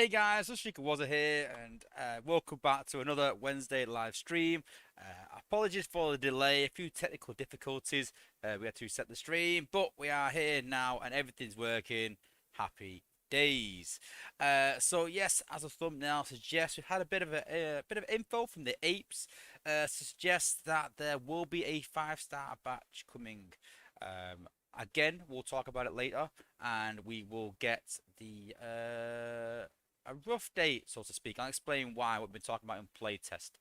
Hey guys, Sunstreaker Wozza here, and welcome back to another Wednesday live stream. Apologies for the delay, a few technical difficulties. We had to set the stream, but we are here now and everything's working. Happy days. So yes, as a thumbnail suggests, we've had a bit of info from the apes. Suggests that there will be a 5-star batch coming. Again, we'll talk about it later, and we will get the a rough date, so to speak. I'll explain why we've been talking about in playtest.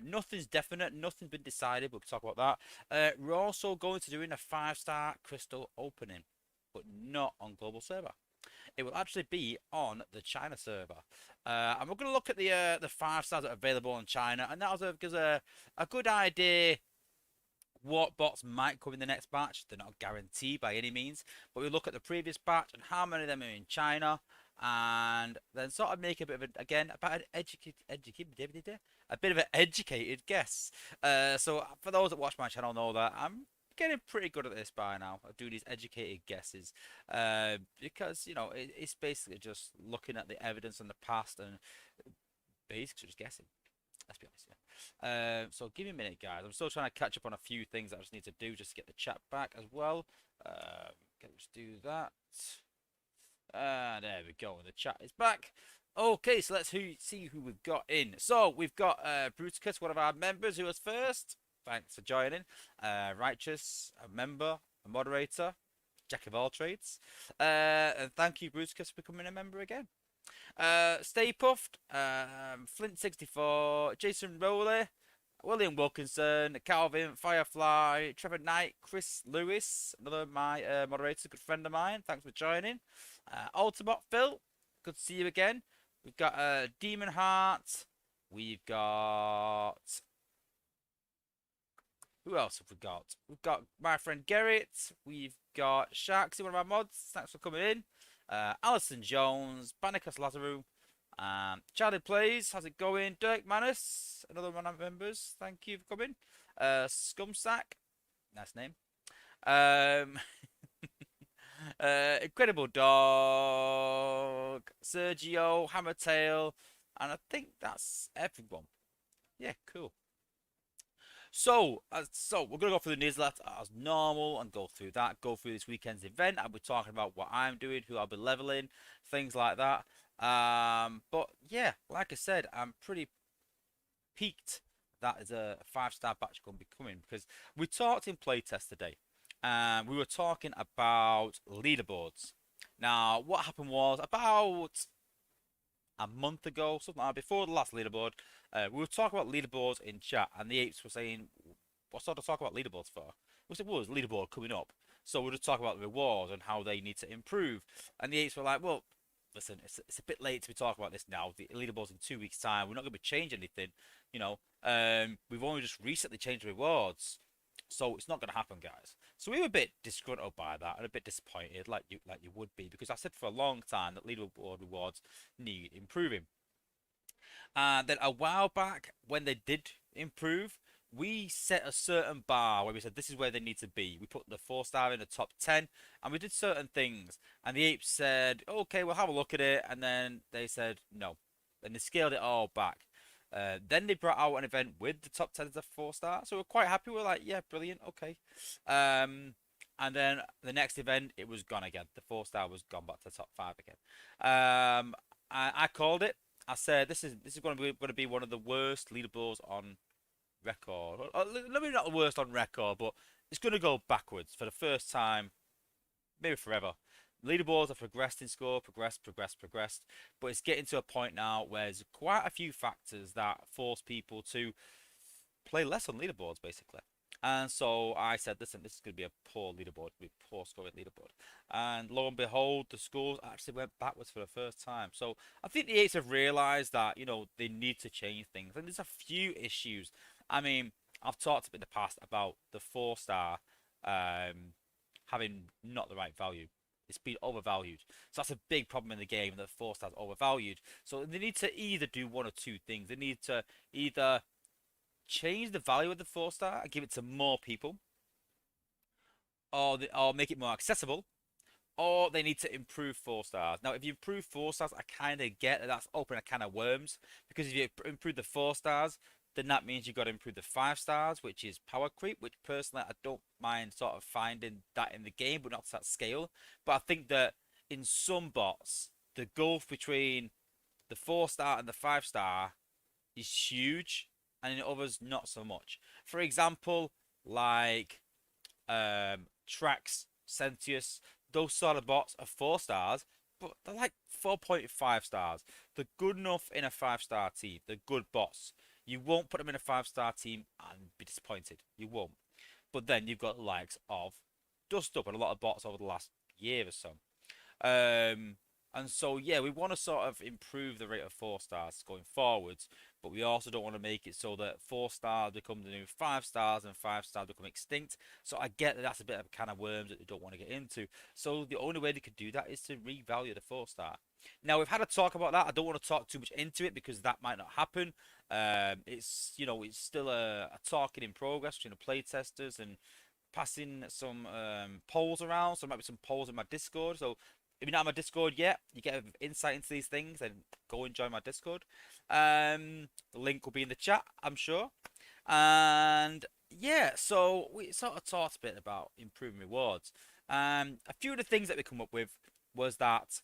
Nothing's definite, nothing's been decided, but we'll talk about that. We're also going to doing a 5-star crystal opening, but not on global server. It will actually be on the China server. And we're going to look at the 5-stars that are available in China, and that'll give us a good idea what bots might come in the next batch. They're not guaranteed by any means, but we look at the previous batch and how many of them are in China, and then sort of make a bit of about an a bit of an educated guess. So for those that watch my channel know that I'm getting pretty good at this by now. I do these educated guesses, because it's basically just looking at the evidence in the past and basically just guessing. Let's be honest. Yeah. So give me a minute, guys. I'm still trying to catch up on a few things that I just need to do just to get the chat back as well. Let's do that. There we go. The chat is back. Okay, so let's see who we've got in. So we've got Bruticus, one of our members, who was first. Thanks for joining. Righteous, a member, a moderator, jack of all trades. And thank you, Bruticus, for becoming a member again. Stay Puffed, Flint64, Jason Rowley, William Wilkinson, Calvin, Firefly, Trevor Knight, Chris Lewis, another of my moderators, a good friend of mine. Thanks for joining. Ultimate Phil, good to see you again. We've got Demon Heart. We've got... Who else have we got? We've got my friend Gerrit. We've got Sharksy, one of our mods. Thanks for coming in. Alison Jones, Bannicus Lazarou, Charlie Plays, how's it going? Dirk Manus, another one of our members, thank you for coming. Scumsack, nice name. Incredible Dog, Sergio, Hammertail, and I think that's everyone. Yeah, cool. So we're gonna go through the newsletter as normal and go through that. Go through this weekend's event. I'll be talking about what I'm doing, who I'll be leveling, things like that. But yeah, like I said, I'm pretty peaked that is a 5-star batch going to be coming because we talked in playtest today, and we were talking about leaderboards. Now, what happened was about a month ago, something like that, before the last leaderboard, we were talking about leaderboards in chat, and the apes were saying, "What sort of talk about leaderboards for?" We said, "Well, there's leaderboard coming up, so we'll just talk about the rewards and how they need to improve." And the apes were like, "Well, listen, it's a bit late to be talking about this now. The leaderboard's in 2 weeks' time. We're not going to be changing anything, you know. We've only just recently changed the rewards, so it's not going to happen, guys." So we were a bit disgruntled by that and a bit disappointed, like you would be, because I said for a long time that leaderboard rewards need improving. And then a while back, when they did improve, we set a certain bar where we said this is where they need to be. We put the 4-star in the top 10, and we did certain things. And the apes said, "Okay, we'll have a look at it." And then they said no, and they scaled it all back. Then they brought out an event with the top 10 as a 4-star, so we're quite happy. We're like, yeah, brilliant, okay. And then the next event, it was gone again. The 4-star was gone back to the top 5 again. I called it. I said this is going to be one of the worst leaderboards on record. Maybe not the worst on record, but it's going to go backwards for the first time, maybe forever. Leaderboards have progressed in score, progressed, but it's getting to a point now where there's quite a few factors that force people to play less on leaderboards, basically. And so I said, listen, this is going to be a poor leaderboard, be a poor scoring leaderboard. And lo and behold, the scores actually went backwards for the first time. So I think the Eights have realised that, they need to change things. And there's a few issues. I mean, I've talked in the past about the 4-star having not the right value. It's been overvalued. So that's a big problem in the game, that 4-star's overvalued. So they need to either do one or two things. They need to either change the value of the 4-star and give it to more people, or make it more accessible, or they need to improve 4 stars. Now, if you improve 4 stars, I kind of get that that's open a can of worms, because if you improve the 4 stars, then that means you've got to improve the 5 stars, which is power creep, which personally I don't mind sort of finding that in the game, but not to that scale. But I think that in some bots, the gulf between the 4 star and the 5 star is huge, and in others, not so much. For example, like Trax, Sentius, those sort of bots are 4 stars, but they're like 4.5 stars. They're good enough in a 5 star team. They're good bots. You won't put them in a 5 star team and be disappointed. You won't. But then you've got the likes of Dust Up and a lot of bots over the last year or so. Um, and so, yeah, we want to sort of improve the rate of 4 stars going forwards, but we also don't want to make it so that 4 stars become the new 5 stars and 5 stars become extinct. So I get that that's a bit of a can of worms that we don't want to get into. So the only way they could do that is to revalue the 4 star. Now, we've had a talk about that. I don't want to talk too much into it because that might not happen. It's, it's still a talking in progress between the playtesters and passing some polls around. So there might be some polls in my Discord. So if you're not on my Discord yet, you get insight into these things, and go and join my Discord. The link will be in the chat, I'm sure. And yeah, so we sort of talked a bit about improving rewards. A few of the things that we come up with was that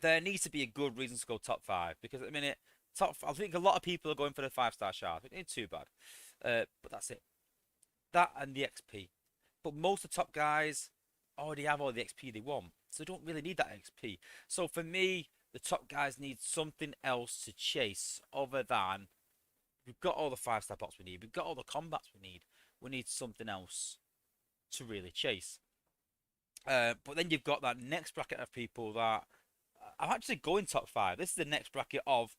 there needs to be a good reason to go top 5, because at the minute, I think a lot of people are going for the 5 star shard. It ain't too bad, but that's it. That and the XP. But most of the top guys already have all the XP they want, so they don't really need that XP. So for me, the top guys need something else to chase other than we've got all the 5 star bots we need, we've got all the combats we need. We need something else to really chase. But then you've got that next bracket of people that I'm actually going top 5. This is the next bracket of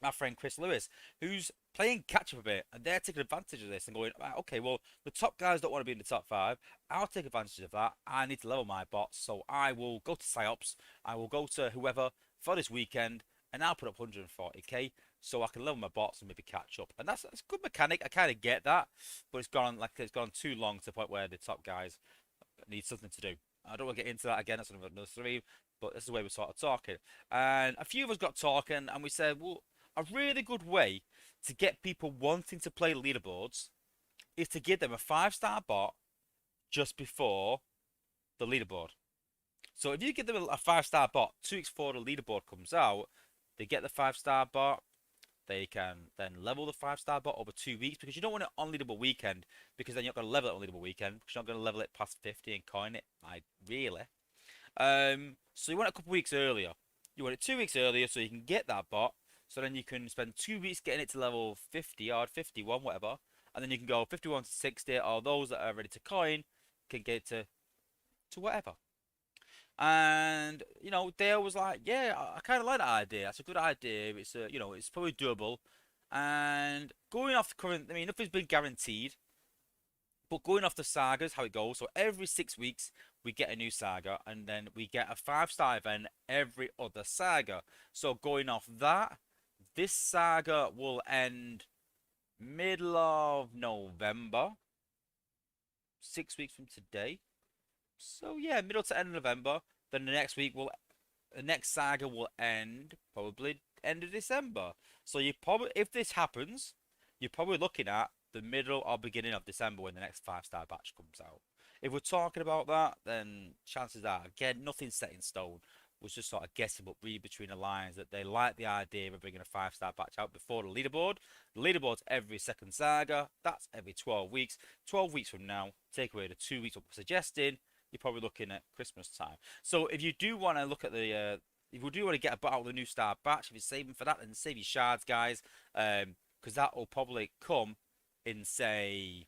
my friend Chris Lewis, who's playing catch up a bit, and they're taking advantage of this and going, right, okay, well, the top guys don't want to be in the top 5. I'll take advantage of that. I need to level my bots, so I will go to Psyops. I will go to whoever for this weekend, and I'll put up 140k so I can level my bots and maybe catch up. And that's a good mechanic. I kind of get that, but it's gone too long to the point where the top guys need something to do. I don't want to get into that again. That's another stream, but this is the way we're sort of talking. And a few of us got talking, and we said, well, a really good way to get people wanting to play leaderboards is to give them a 5 star bot just before the leaderboard. So if you give them a 5 star bot 2 weeks before the leaderboard comes out, they get the 5 star bot. They can then level the 5 star bot over 2 weeks, because you don't want it on leaderboard weekend, because then you're not going to level it on leaderboard weekend, because you're not going to level it past 50 and coin it. Really. So you want it a couple weeks earlier. You want it 2 weeks earlier so you can get that bot. So then you can spend 2 weeks getting it to level 50 or 51, whatever. And then you can go 51 to 60, or those that are ready to coin can get it to whatever. And, Dale was like, yeah, I kind of like that idea. That's a good idea. It's, it's probably doable. And going off the current, I mean, nothing's been guaranteed. But going off the sagas, how it goes, so every 6 weeks we get a new saga, and then we get a 5 star event every other saga. So going off that, this saga will end middle of November, 6 weeks from today. So yeah, middle to end of November. Then the next saga will end probably end of December. So if this happens, you're probably looking at the middle or beginning of December when the next 5 star batch comes out. If we're talking about that, then chances are, again, nothing's set in stone. Was just sort of guessing, but read between the lines that they like the idea of bringing a 5 star batch out before the leaderboard. The leaderboard's every second saga. That's every 12 weeks. 12 weeks from now, take away the 2 weeks we're suggesting, you're probably looking at Christmas time. So if you do want to look at if you do want to get a bot out of the new star batch, if you're saving for that, then save your shards, guys, because that will probably come in, say,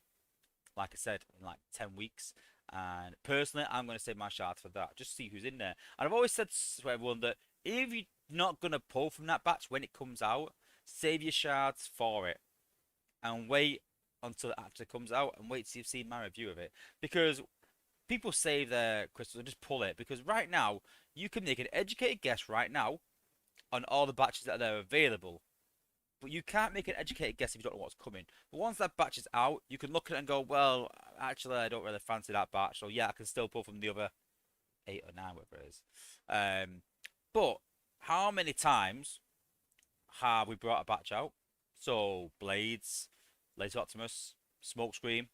like I said, in like 10 weeks. And personally, I'm going to save my shards for that, just to see who's in there. And I've always said to everyone that if you're not going to pull from that batch when it comes out, save your shards for it. And wait until it actually comes out, and wait till you've seen my review of it. Because people save their crystals and just pull it. Because right now, you can make an educated guess right now on all the batches that are available. But you can't make an educated guess if you don't know what's coming. But once that batch is out, you can look at it and go, well, actually, I don't really fancy that batch. So yeah, I can still pull from the other 8 or 9, whatever it is. But how many times have we brought a batch out? So Blades, Laser Optimus, Smokescreen,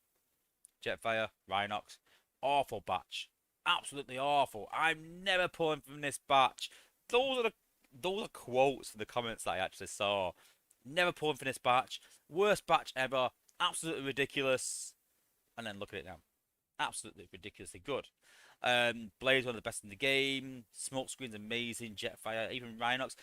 Jetfire, Rhinox, awful batch, absolutely awful. I'm never pulling from this batch. Those are quotes from the comments that I actually saw. Never pulling from this batch. Worst batch ever. Absolutely ridiculous. And then look at it now. Absolutely ridiculously good. Blaze one of the best in the game. Smokescreen's amazing. Jetfire, even Rhinox.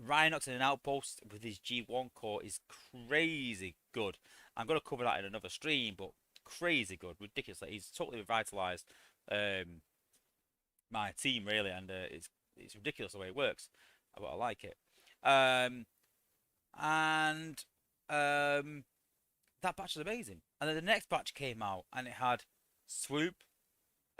Rhinox in an outpost with his G1 core is crazy good. I'm gonna cover that in another stream, but crazy good, ridiculous. Like, he's totally revitalized my team really, and it's ridiculous the way it works. But I like it. And that batch is amazing. And then the next batch came out, and it had Swoop,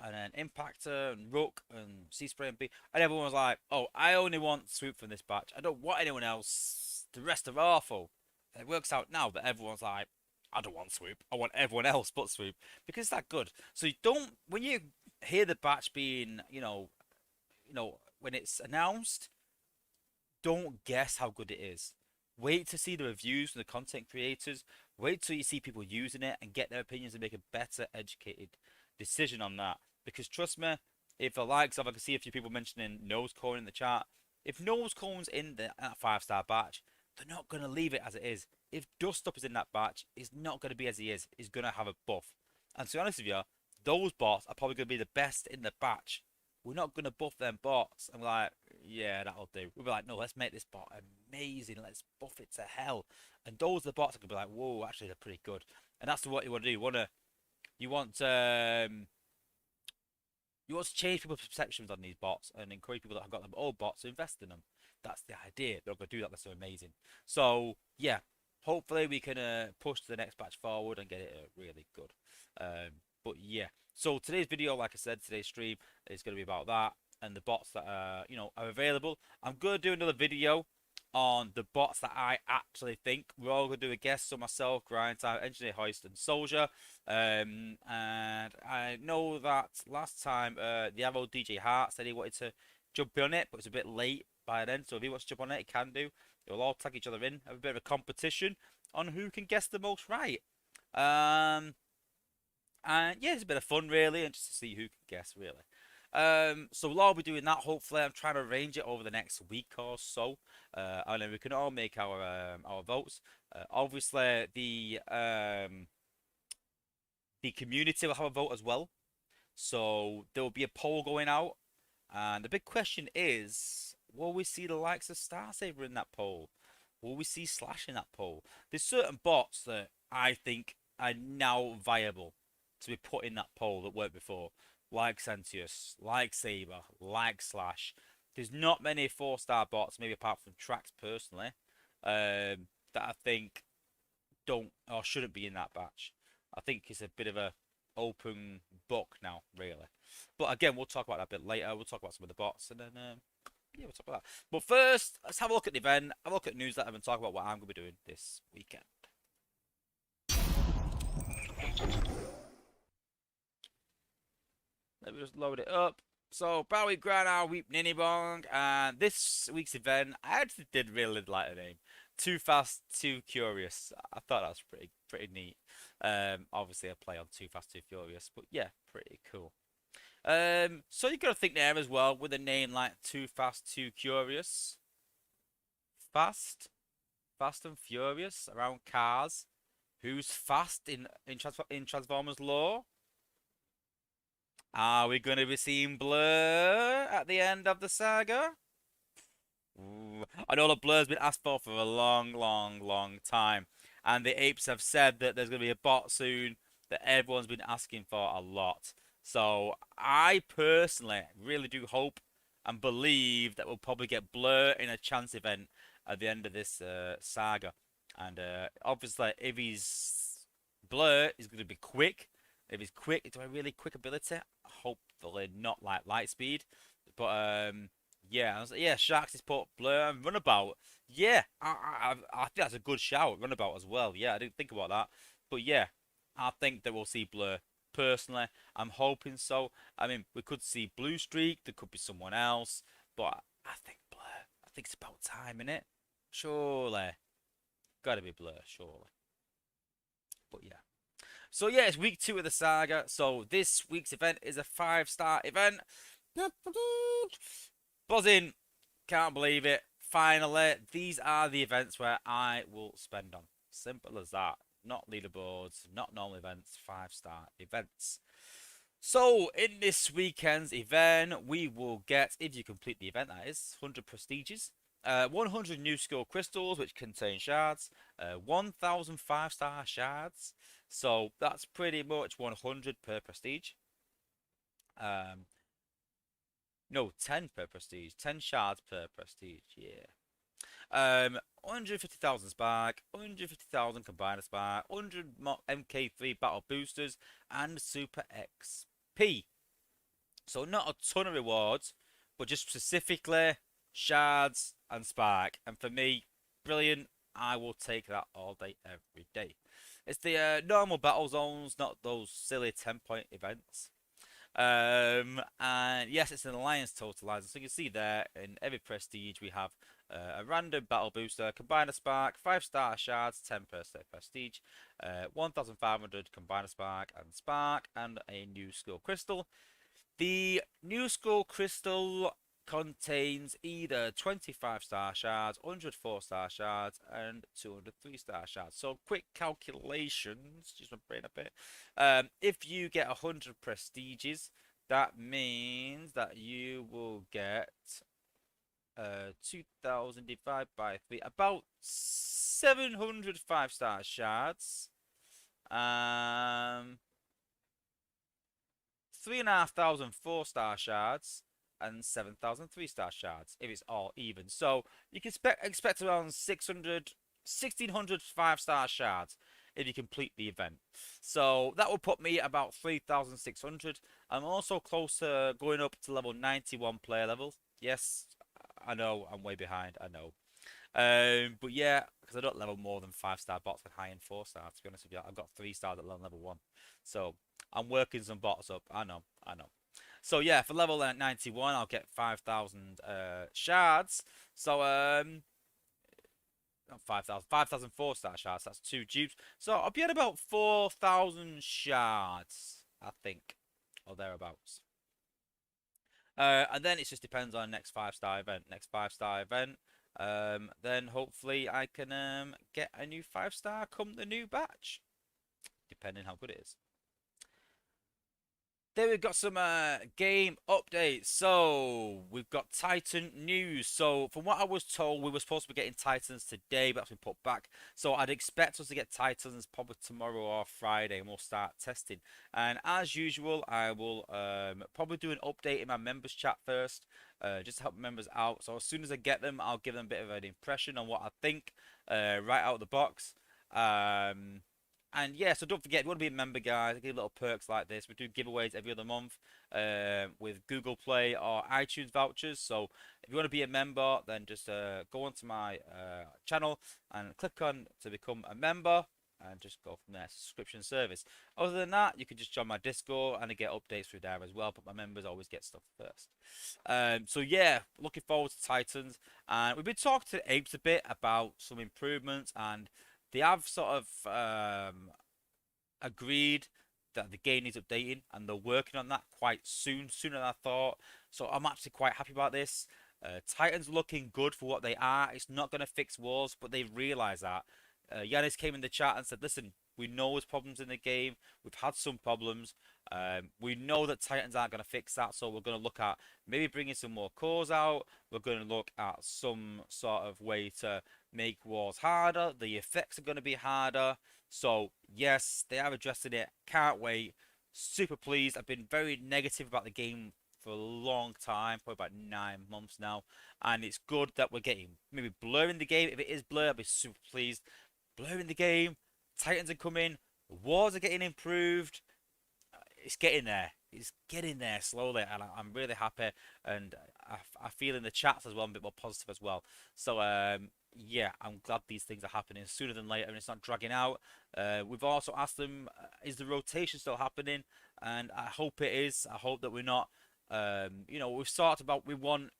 and then Impactor, and Rook, and Sea Spray, and B. And everyone was like, oh, I only want Swoop from this batch. I don't want anyone else. The rest are awful. And it works out now that everyone's like, I don't want Swoop. I want everyone else but Swoop. Because it's that good. So you don't, when you hear the batch being, when it's announced, don't guess how good it is. Wait to see the reviews from the content creators. Wait till you see people using it and get their opinions and make a better, educated decision on that. Because trust me, if the likes of, I can see a few people mentioning nose cone in the chat. If nose cone's in that 5-star batch, they're not going to leave it as it is. If Dust Up is in that batch, it's not going to be as he is. He's going to have a buff. And to be honest with you, those bots are probably going to be the best in the batch. We're not going to buff them bots. I'm like, yeah, that'll do. We'll be like, no, let's make this bot amazing. Let's buff it to hell. And those are the bots that can be like, whoa, actually, they're pretty good. And that's what you want to do. You want to change people's perceptions on these bots and encourage people that have got them old bots to invest in them. That's the idea. They're going to do that. That's so amazing. So, yeah, hopefully we can push the next batch forward and get it really good. But, yeah. So, today's video, like I said, today's stream is going to be about that and the bots that are available. I'm going to do another video on the bots that I actually think. We're all going to do a guest, so myself, Grindtime, Engineer Hoist, and Soldier. And I know that last time the Arrow DJ Hart said he wanted to jump on it, but it's a bit late by then. So if he wants to jump on it, he can do. We'll all tag each other in, have a bit of a competition on who can guess the most right. And yeah, it's a bit of fun really, and just to see who can guess really. So we'll all be doing that. Hopefully, I'm trying to arrange it over the next week or so, and then we can all make our votes. Obviously, the community will have a vote as well, so there will be a poll going out. And the big question is, will we see the likes of Starsaver in that poll? Will we see Slash in that poll? There's certain bots that I think are now viable to be put in that poll that weren't before. Like Sentius, like Saber, like Slash. There's not many 4-star bots, maybe apart from Trax personally, that I think don't or shouldn't be in that batch. I think it's a bit of a open book now, really. But again, we'll talk about that a bit later. We'll talk about some of the bots, and then yeah, we'll talk about that. But first, let's have a look at the event, have a look at the newsletter, and talk about what I'm going to be doing this weekend. Let me just load it up. So, Bowie Grana, Weep Ninibong, and this week's event, I actually did really like the name. Too Fast, Too Curious. I thought that was pretty neat. Obviously, I play on Too Fast, Too Furious, but yeah, pretty cool. So you got to think there as well with a name like Too Fast, Too Curious. Fast and Furious around cars. Who's fast in Transformers lore? Are we going to be seeing Blur at the end of the saga? Ooh, I know that Blur's been asked for a long time. And the apes have said that there's going to be a bot soon that everyone's been asking for a lot. So I personally really do hope and believe that we'll probably get Blur in a chance event at the end of this saga. And obviously, if he's Blur, he's going to be quick. If he's quick, it's a really quick ability. Hopefully not like Lightspeed. But yeah, Sharks is put Blur and Runabout. Yeah, I think that's a good shout. Runabout as well. Yeah, I didn't think about that. But yeah, I think that we'll see Blur personally, I'm hoping so. I mean, we could see Blue Streak, there could be someone else, but I think Blur. I think it's about time, innit? Surely. Gotta be Blur, surely. But yeah. So yeah, it's week 2 of the saga. So this week's event is a 5-star event. Buzzing. Can't believe it. Finally, these are the events where I will spend on. Simple as that. Not leaderboards, not normal events, 5-star events. So, in this weekend's event, we will get, if you complete the event, that is, 100 prestiges, 100 new skill crystals, which contain shards, 1,000 5-star shards. So, that's pretty much 100 per prestige. Um, no, 10 per prestige. 10 shards per prestige, yeah. 150,000 spark, 150,000 combiner spark, 100 MK3 battle boosters, and super XP. So not a ton of rewards, but just specifically shards and spark. And for me, brilliant. I will take that all day, every day. It's the normal battle zones, not those silly 10-point events. And yes, it's an alliance totalizer. So you can see there in every prestige we have a random battle booster, combiner spark, 5-star shards, 10 per prestige, 1,500 combiner spark, and a new skill crystal. The new skill crystal contains either 25-star shards, 100 4-star shards, and 200 3-star shards. So quick calculations, just my brain a bit. If you get 100 prestiges, that means that you will get 2,000 divided by 3, about 700 5-star shards. 3,500 4-star shards and 7,000 3-star shards if it's all even. So you can expect around 1,600 5-star shards if you complete the event. So that will put me about 3,600. I'm also close to going up to level 91 player level. Yes, I know I'm way behind. I know. But yeah, because I don't level more than 5-star bots with high-end 4-star. To be honest with you, I've got 3 stars at level 1. So I'm working some bots up. I know. So yeah, for level 91, I'll get 5,000 shards. So not 5,000, 5,000 4-star shards. That's 2 dupes. So I'll be at about 4,000 shards, I think, or thereabouts. And then it just depends on next 5-star event. Next 5-star event. Then hopefully I can get a new 5-star come the new batch, depending how good it is. Then we've got some game updates. So we've got Titan news. So from what I was told, we were supposed to be getting Titans today, but that's been put back. So I'd expect us to get Titans probably tomorrow or Friday, and we'll start testing. And as usual, I will probably do an update in my members chat first, just to help members out. So as soon as I get them, I'll give them a bit of an impression on what I think right out of the box. And yeah, so don't forget, if you want to be a member, guys, I give little perks like this. We do giveaways every other month with Google Play or iTunes vouchers. So if you want to be a member, then just go onto my channel and click on to become a member and just go from there. Subscription service. Other than that, you can just join my Discord and I get updates through there as well. But my members always get stuff first. So yeah, looking forward to Titans. And we've been talking to Apes a bit about some improvements, and they have sort of agreed that the game needs updating, and they're working on that quite soon, sooner than I thought. So I'm actually quite happy about this. Titans looking good for what they are. It's not going to fix wars, but they realise that. Yanis came in the chat and said, listen, we know there's problems in the game. We've had some problems. We know that Titans aren't going to fix that, so we're going to look at maybe bringing some more cores out. We're going to look at some sort of way to make wars harder. The effects are going to be harder. So yes, they are addressing it. Can't wait. Super pleased. I've been very negative about the game for a long time, probably about 9 months now, and it's good that we're getting maybe Blur in the game. If it is Blur, I'll be super pleased. Blur in the game. Titans are coming. Wars are getting improved. It's getting there. It's getting there slowly, and I'm really happy. And I feel in the chats as well, I'm a bit more positive as well. So yeah, I'm glad these things are happening sooner than later and it's not dragging out. We've also asked them, is the rotation still happening? And I hope it is. I hope that we're not. We've talked about we want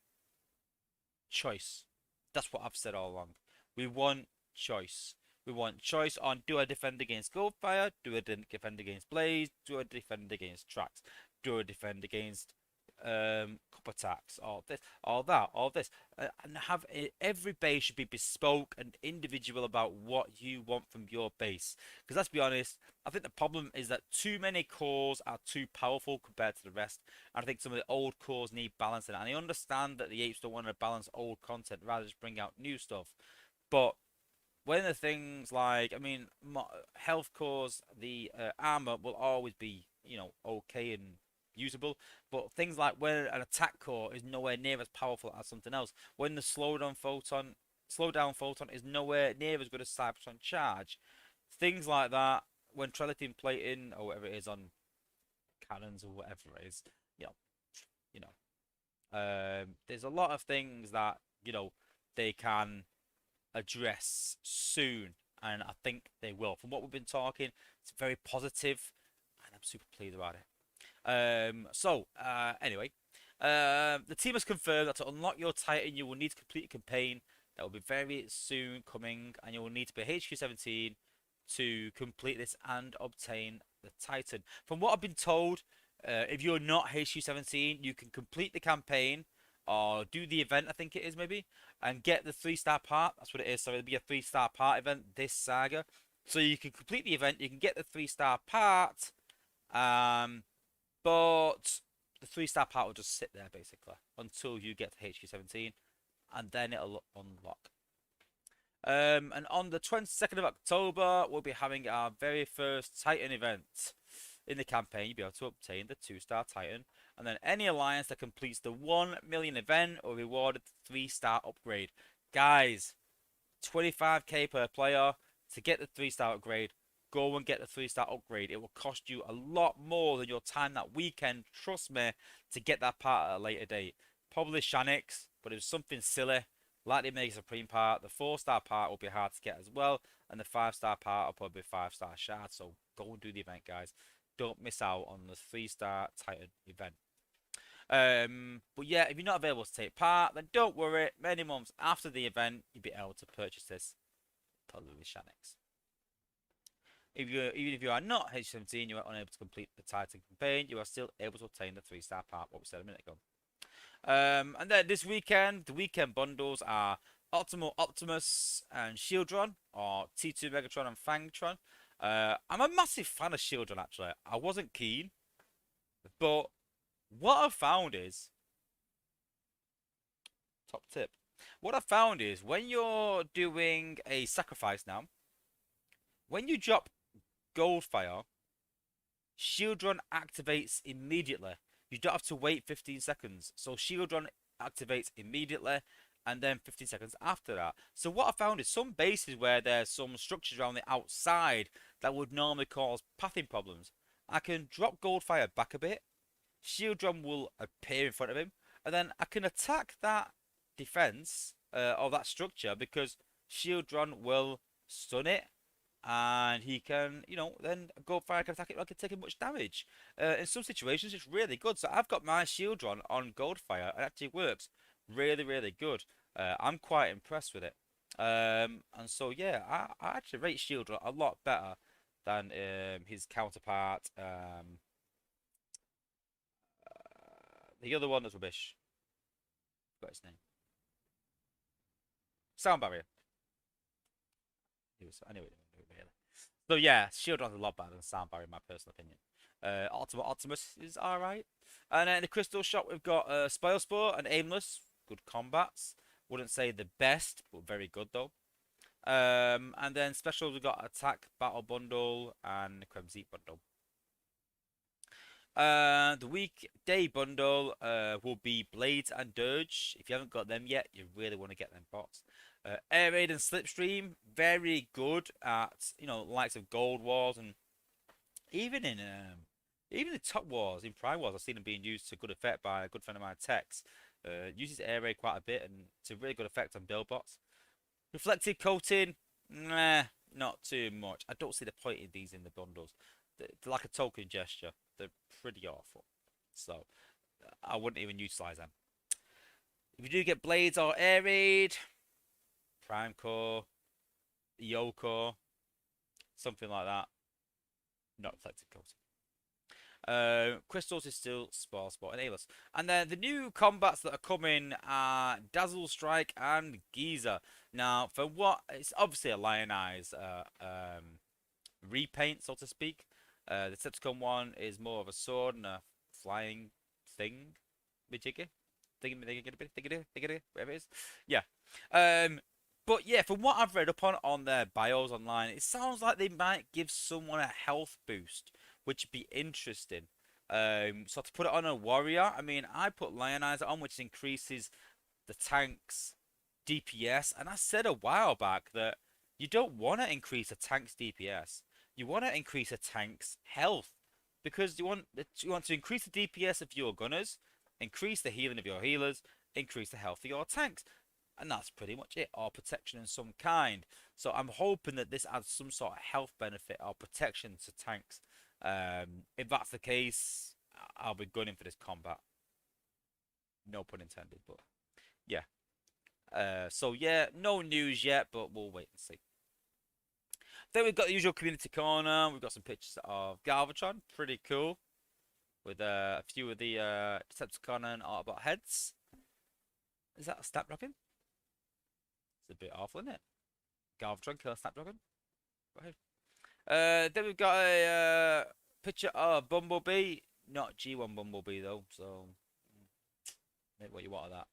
choice. That's what I've said all along. We want choice. We want choice on, do I defend against Goldfire? Do I defend against Blaze? Do I defend against Trax? Do I defend against cup attacks? All this, all that, all this, and every base should be bespoke and individual about what you want from your base. Because let's be honest, I think the problem is that too many cores are too powerful compared to the rest. And I think some of the old cores need balancing. And I understand that the apes don't want to balance old content, rather just bring out new stuff. But when the things like, I mean, health cores, the armor will always be, okay and usable. But things like when an attack core is nowhere near as powerful as something else, when the slowdown photon is nowhere near as good as Cybertron charge, things like that. When Trellitin plating or whatever it is on cannons or whatever it is, you know, there's a lot of things that they can address soon, and I think they will. From what we've been talking, it's very positive, and I'm super pleased about it. Anyway, the team has confirmed that to unlock your Titan, you will need to complete a campaign that will be very soon coming, and you will need to be HQ 17 to complete this and obtain the Titan. From what I've been told, if you're not HQ 17, you can complete the campaign or do the event, I think it is maybe, and get the 3-star part. That's what it is. So it'll be a 3-star part event this saga. So you can complete the event, you can get the 3-star part, but the 3-star part will just sit there basically until you get to HQ 17, and then it'll unlock. And on the 22nd of October, we'll be having our very first Titan event. In the campaign, you'll be able to obtain the 2-star Titan, and then any alliance that completes the 1 million event will be rewarded the 3-star upgrade. Guys, 25k per player to get the 3-star upgrade. Go and get the 3-star upgrade. It will cost you a lot more than your time that weekend, trust me, to get that part at a later date. Probably Shanix, but it was something silly. Like the Mega Supreme part, the 4-star part will be hard to get as well, and the 5-star part will probably be 5-star shard. So go and do the event, guys. Don't miss out on the 3-star Titan event. But yeah, if you're not available to take part, then don't worry. Many months after the event, you'll be able to purchase this. Probably with Shanix. Even if you are not H17, you are unable to complete the Titan campaign, you are still able to obtain the 3-star part, what we said a minute ago. And then this weekend, the weekend bundles are Optimal Optimus and Shieldron, or T2 Megatron and Fangtron. I'm a massive fan of Shieldron, actually. I wasn't keen, but what I've found is, top tip, what I've found is when you're doing a sacrifice now, when you drop Goldfire, Shieldron activates immediately. You don't have to wait 15 seconds. So Shieldron activates immediately, and then 15 seconds after that. So what I found is some bases where there's some structures around the outside that would normally cause pathing problems, I can drop Goldfire back a bit, Shieldron will appear in front of him, and then I can attack that defense of that structure because Shieldron will stun it, and he can, then Goldfire can attack it like it's taking much damage. In some situations, it's really good. So I've got my Shieldron on Goldfire, and it actually works really, really good. I'm quite impressed with it. And so, yeah, I actually rate Shieldron a lot better than his counterpart. The other one that's rubbish. Got his name. Sound barrier. Anyway, really. So yeah, Shieldron's a lot better than Sound barrier in my personal opinion. Ultimate Optimus is alright. And then in the Crystal Shop we've got Spoil Sport and Aimless. Good combats. Wouldn't say the best, but very good though. And then specials we've got Attack Battle Bundle and Cremzeet Bundle. The weekday bundle will be Blades and Dirge. If you haven't got them yet, you really want to get them bots. Air Raid and Slipstream, very good at likes of Gold Wars, and even in Top Wars, in Prime Wars, I've seen them being used to good effect by a good friend of mine, Tex. Uses Air Raid quite a bit, and it's a really good effect on build bots. Reflective coating, nah, not too much. I don't see the point in these in the bundles. They're like a token gesture. They're pretty awful. So I wouldn't even utilize them. If you do get blades or air raid, prime core, Yoko, something like that. Not reflective coating. Crystals is still Spore Sport and Ailess. And then the new combats that are coming are Dazzle Strike and Giza. Now, for what it's obviously a lionized repaint, so to speak. The Decepticon one is more of a sword and a flying thing. Majiggy? Whatever it is. Yeah. But yeah, from what I've read up on their bios online, it sounds like they might give someone a health boost, which would be interesting. So to put it on a warrior, I mean, I put Lionizer on, which increases the tank's DPS, and I said a while back that you don't want to increase a tank's DPS. You want to increase a tank's health because you want to increase the DPS of your gunners, increase the healing of your healers, increase the health of your tanks. And that's pretty much it, or protection in some kind. So I'm hoping that this adds some sort of health benefit or protection to tanks. If that's the case, I'll be gunning for this combat. No pun intended, but yeah. So yeah, no news yet, but we'll wait and see. Then we've got the usual community corner. We've got some pictures of Galvatron, pretty cool, with a few of the Decepticon and Autobot heads. Is that a Snapdragon? It's a bit awful, isn't it? Galvatron, kill a Snapdragon. Go ahead. Then we've got a picture of Bumblebee. Not G1 Bumblebee, though, so make what you want of that.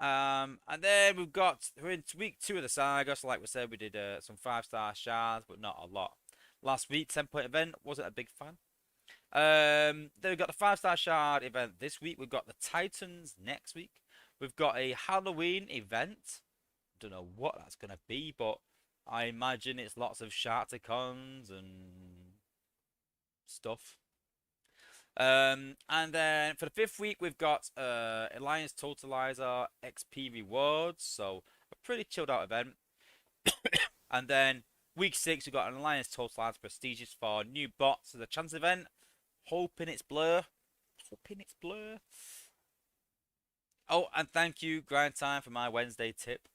And then we're in week 2 of the saga, so like we said, we did some 5-star shards, but not a lot. Last week, 10-point event, wasn't a big fan. Then we've got the 5-star shard event this week. We've got the Titans next week. We've got a Halloween event. Don't know what that's going to be, but I imagine it's lots of Sharticons and stuff. And then for the 5th week, we've got Alliance Totalizer XP rewards, so a pretty chilled out event. And then week 6, we've got an Alliance Totalizer prestigious for new bots as a chance event. Hoping it's blur. Hoping it's blur. Oh, and thank you, Grind Time, for my Wednesday tip.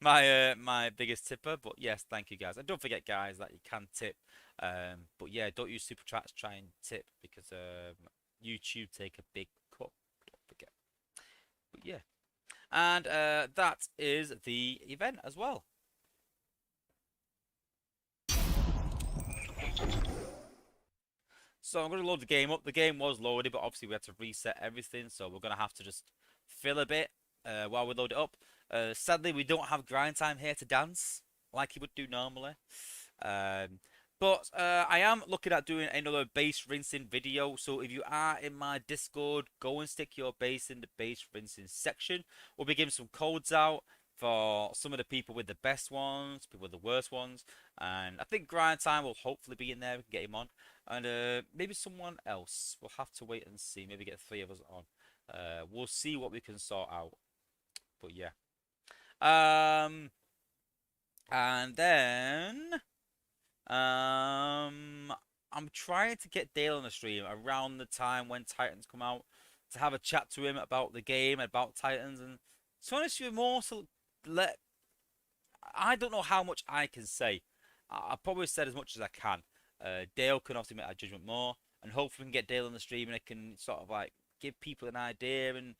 my biggest tipper, but yes, thank you guys. And don't forget, guys, that you can tip. But yeah, don't use super chats to try and tip because YouTube take a big cut. Don't forget. But yeah, and that is the event as well. So I'm going to load the game up. The game was loaded, but obviously we had to reset everything, so we're going to have to just fill a bit while we load it up. Sadly, we don't have Grind Time here to dance like he would do normally. But I am looking at doing another base rinsing video. So if you are in my Discord, go and stick your base in the base rinsing section. We'll be giving some codes out for some of the people with the best ones, people with the worst ones. And I think Grind Time will hopefully be in there. We can get him on. And maybe someone else. We'll have to wait and see. Maybe get 3 of us on. We'll see what we can sort out. But yeah. And then I'm trying to get Dale on the stream around the time when Titans come out to have a chat to him about the game, about Titans, and to be honest with you, more to let. I don't know how much I can say. I probably said as much as I can. Dale can obviously make that judgment more, and hopefully we can get Dale on the stream and it can sort of like give people an idea and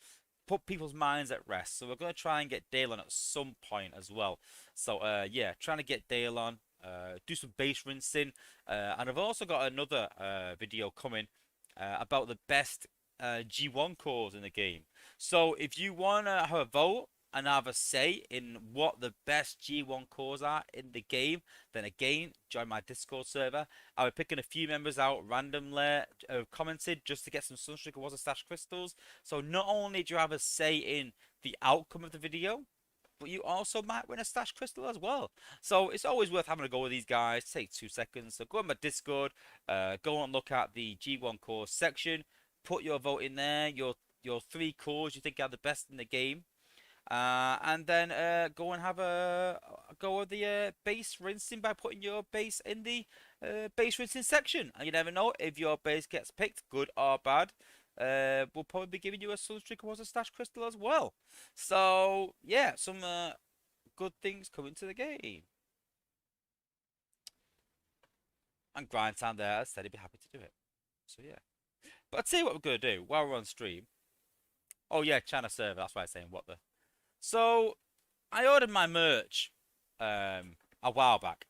put people's minds at rest. So we're going to try and get Dale on at some point as well. So yeah, trying to get Dale on, do some base rinsing, and I've also got another video coming about the best G1 cores in the game. So if you want to have a vote and have a say in what the best G1 cores are in the game, then again, join my Discord server. I'll be picking a few members out randomly, commented just to get some Sunstreaker Wozza Stash crystals. So not only do you have a say in the outcome of the video, but you also might win a stash crystal as well. So it's always worth having a go with these guys. Take 2 seconds. So go on my Discord, go and look at the G1 cores section, put your vote in there, your 3 cores you think are the best in the game. and then go and have a go of the base rinsing by putting your base in the base rinsing section. And you never know if your base gets picked, good or bad. We'll probably be giving you a Sunstreaker Wozza Stash Crystal as well. So yeah, some good things coming to the game. And grind time there, as I said, he'd be happy to do it. So yeah. But I'll tell you what we're gonna do while we're on stream. Oh yeah, China server. That's why I'm saying what the. So I ordered my merch a while back,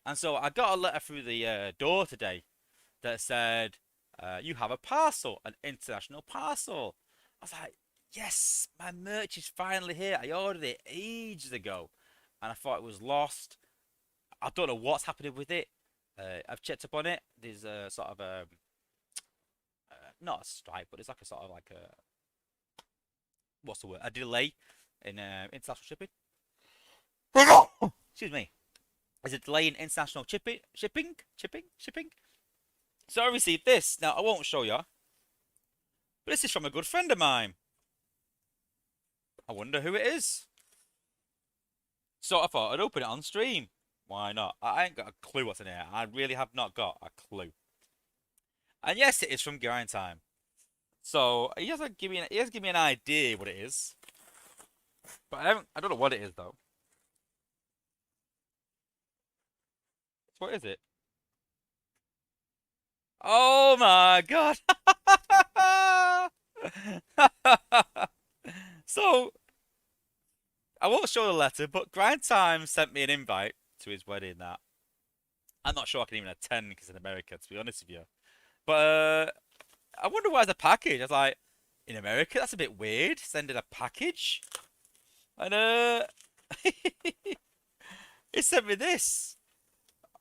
and so I got a letter through the door today that said, "You have a parcel, an international parcel." I was like, "Yes, my merch is finally here. I ordered it ages ago, and I thought it was lost. I don't know what's happening with it. I've checked up on it. There's a sort of a not a strike, but it's like a sort of like a what's the word? A delay in international shipping. Excuse me. There's a delay in international shipping. So I received this. Now I won't show you, but this is from a good friend of mine. I wonder who it is. So I thought I'd open it on stream. Why not? I ain't got a clue what's in here. I really have not got a clue. And yes, it is from Grind Time. So he has given me an idea what it is. But I don't know what it is though. So what is it? Oh my god! So I won't show the letter, but Grind Time sent me an invite to his wedding that I'm not sure I can even attend because in America, to be honest with you. But I wonder why there's a package. I was like, in America, that's a bit weird, sending a package. And he sent me this.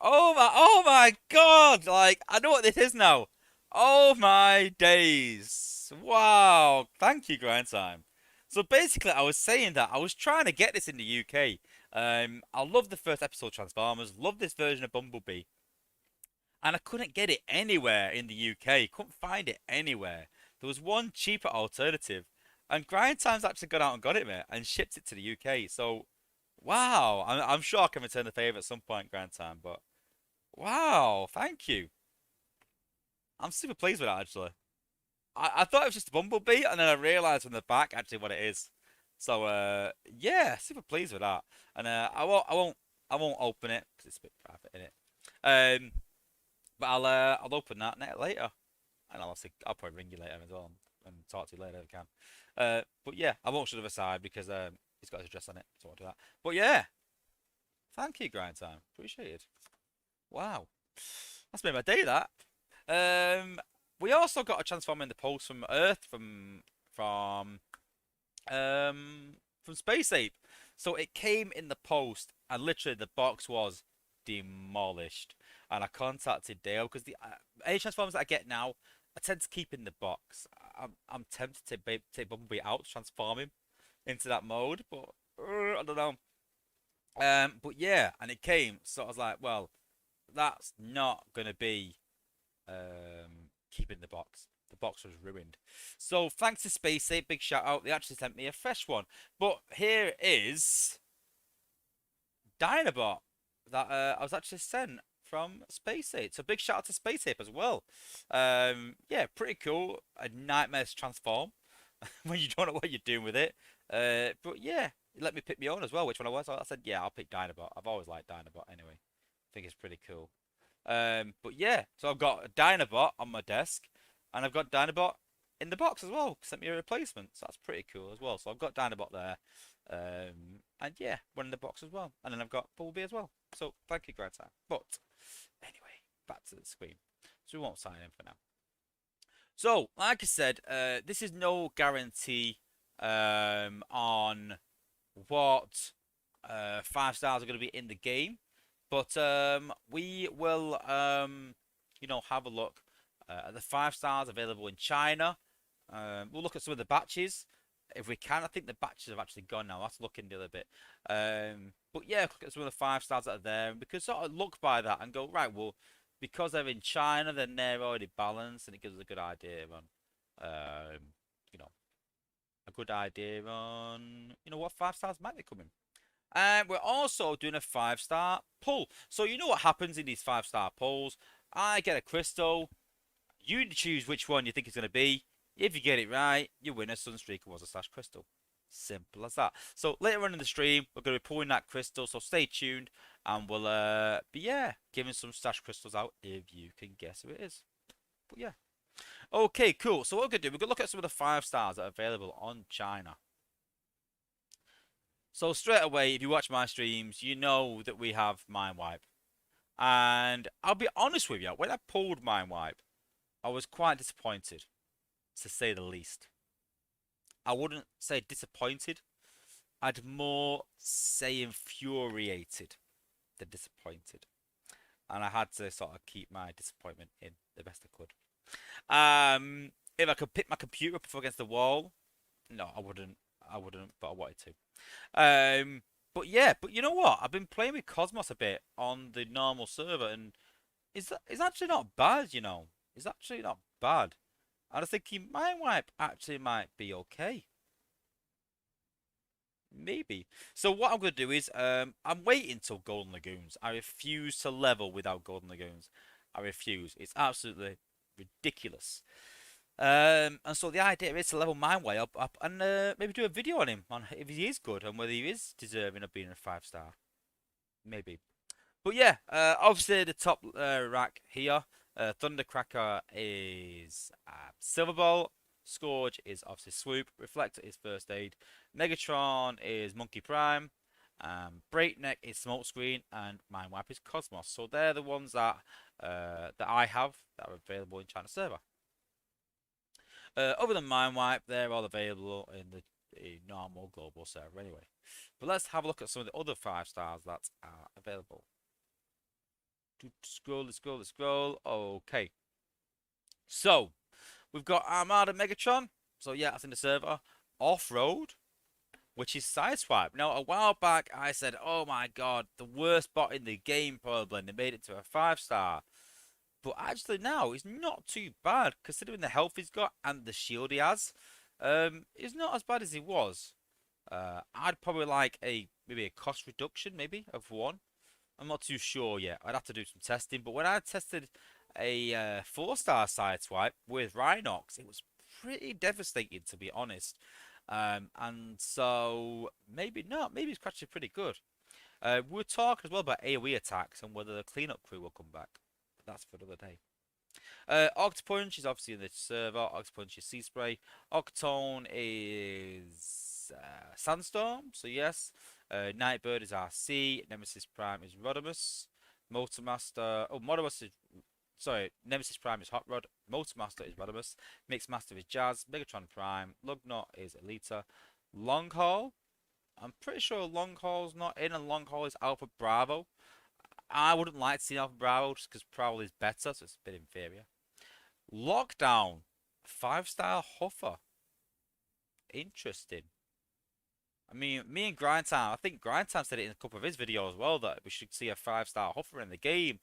Oh my god! Like, I know what this is now. Oh my days. Wow. Thank you, Grind Time. So basically, I was saying that I was trying to get this in the UK. I love the first episode of Transformers, love this version of Bumblebee, and I couldn't get it anywhere in the UK. Couldn't find it anywhere. There was one cheaper alternative, and Grind Time's actually gone out and got it, mate, and shipped it to the UK. So, wow, I'm sure I can return the favour at some point, Grind Time. But wow, thank you. I'm super pleased with that actually. I thought it was just a Bumblebee, and then I realised from the back actually what it is. So yeah, super pleased with that. And I won't open it because it's a bit private in it. But I'll open that net later, and I'll probably ring you later as well and talk to you later if I can. But yeah, I won't show the other side because he's got his address on it, so I'll do that. But yeah, thank you, Grind Time, appreciated. Wow, that's made my day. That. We also got a transformer in the post from Earth from Space Ape. So it came in the post, and literally the box was demolished. And I contacted Dale because the any transformers that I get now, I tend to keep in the box. I'm tempted to take Bumblebee out, transform him into that mode, but I don't know. But yeah, and it came, so I was like, well, that's not gonna be keeping the box. The box was ruined. So thanks to Space Ape, big shout out. They actually sent me a fresh one. But here is Dinobot that I was actually sent from Space Ape. So big shout out to Space Ape as well. Yeah, pretty cool. A nightmare to transform when you don't know what you're doing with it. But yeah, it let me pick my own as well. Which one I was? I said, yeah, I'll pick Dinobot. I've always liked Dinobot anyway. I think it's pretty cool. But yeah, so I've got a Dinobot on my desk, and I've got Dinobot in the box as well. Sent me a replacement, so that's pretty cool as well. So I've got Dinobot there, and yeah, one in the box as well. And then I've got Bumblebee as well. So thank you, Greta. But anyway, back to the screen. So we won't sign in for now. So, like I said, this is no guarantee on what 5 stars are going to be in the game. But we will, you know, have a look at the 5 stars available in China. We'll look at some of the batches if we can. I think the batches have actually gone now. I'll have to look into it a bit. But yeah, look at some of the 5 stars that are there. And we can sort of look by that and go, right, well, because they're in China, then they're already balanced, and it gives us a good idea on, you know, a good idea on, what 5 stars might be coming. And we're also doing a 5-star pull. So you know what happens in these 5-star pulls. I get a crystal. You choose which one you think it's going to be. If you get it right, you win a Sunstreaker Wozza slash crystal. Simple as that. So later on in the stream, we're going to be pulling that crystal. So stay tuned, and we'll be giving some stash crystals out if you can guess who it is. But yeah. Okay, cool. So what we're going to do, we're going to look at some of the 5-stars that are available on China. So straight away, if you watch my streams, you know that we have Mind Wipe. And I'll be honest with you, when I pulled Mind Wipe, I was quite disappointed, to say the least. I wouldn't say disappointed. I'd more say infuriated than disappointed. And I had to sort of keep my disappointment in the best I could. If I could pick my computer up against the wall, no, I wouldn't. But I wanted to. But yeah, but you know what? I've been playing with Cosmos a bit on the normal server, and it's actually not bad. It's actually not bad. And I think Mind Wipe actually might be okay. Maybe. So what I'm gonna do is, I'm waiting till Golden Lagoons. I refuse to level without Golden Lagoons. I refuse. It's absolutely ridiculous. And so the idea is to level Mind Wipe up and maybe do a video on him, on if he is good and whether he is deserving of being a 5-star. Maybe. But yeah, obviously the top rack here, Thundercracker is Silver Ball, Scourge is obviously Swoop, Reflector is First Aid, Megatron is Monkey Prime, Breakneck is Smokescreen, and Mind Wipe is Cosmos. So they're the ones that I have that are available in China server. Other than Mind Wipe, they're all available in the normal global server anyway. But let's have a look at some of the other 5-stars that are available. Scroll. Okay. So, we've got Armada Megatron. So, yeah, that's in the server. Off-Road, which is Sideswipe. Now, a while back, I said, oh my god, the worst bot in the game probably, and they made it to a 5-star. But actually now, it's not too bad, considering the health he's got and the shield he has. It's not as bad as he was. I'd probably like maybe a cost reduction, maybe, of 1. I'm not too sure yet. I'd have to do some testing. But when I tested a 4-star Sideswipe with Rhinox, it was pretty devastating, to be honest. And so, maybe not. Maybe it's actually pretty good. We're talking as well about AoE attacks and whether the cleanup crew will come back. That's for another day. Octopunch is obviously in the server. Octopunch is Sea Spray. Octone is Sandstorm, so yes. Nightbird is RC. Nemesis Prime is Rodimus. Motormaster. Oh, Rodimus is. Sorry, Nemesis Prime is Hot Rod. Motormaster is Rodimus. Mixmaster is Jazz. Megatron Prime. Lugnut is Elita. Long Haul. I'm pretty sure Long Haul's not in, and Long Haul is Alpha Bravo. I wouldn't like to see Alpha Bravo just because Prowl is better, so it's a bit inferior. Lockdown, 5-star Huffer. Interesting. I mean, me and Grindtime, I think Grindtime said it in a couple of his videos as well, that we should see a 5-star Huffer in the game.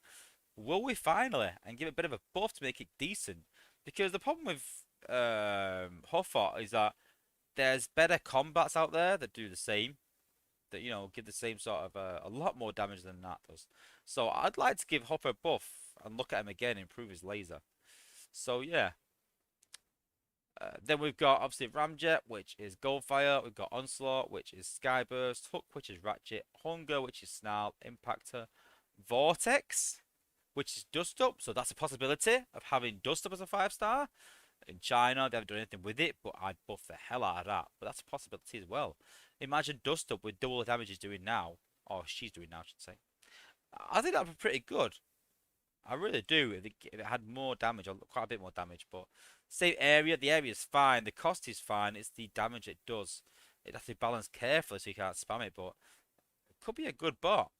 Will we finally? And give it a bit of a buff to make it decent? Because the problem with Huffer is that there's better combats out there that do the same. That, give the same sort of a lot more damage than that does. So I'd like to give Hopper a buff and look at him again, improve his laser. So yeah. Then we've got obviously Ramjet, which is Goldfire. We've got Onslaught, which is Skyburst. Hook, which is Ratchet. Hunger, which is Snarl. Impactor. Vortex, which is Dust Up. So that's a possibility of having Dust Up as a 5-star. In China, they haven't done anything with it, but I'd buff the hell out of that. But that's a possibility as well. Imagine Dust Up with double the damage he's doing now. Or she's doing now, I should say. I think that would be pretty good. I really do. If it had more damage, or quite a bit more damage. But same area, the area is fine. The cost is fine. It's the damage it does. It has to be balanced carefully so you can't spam it. But it could be a good bot.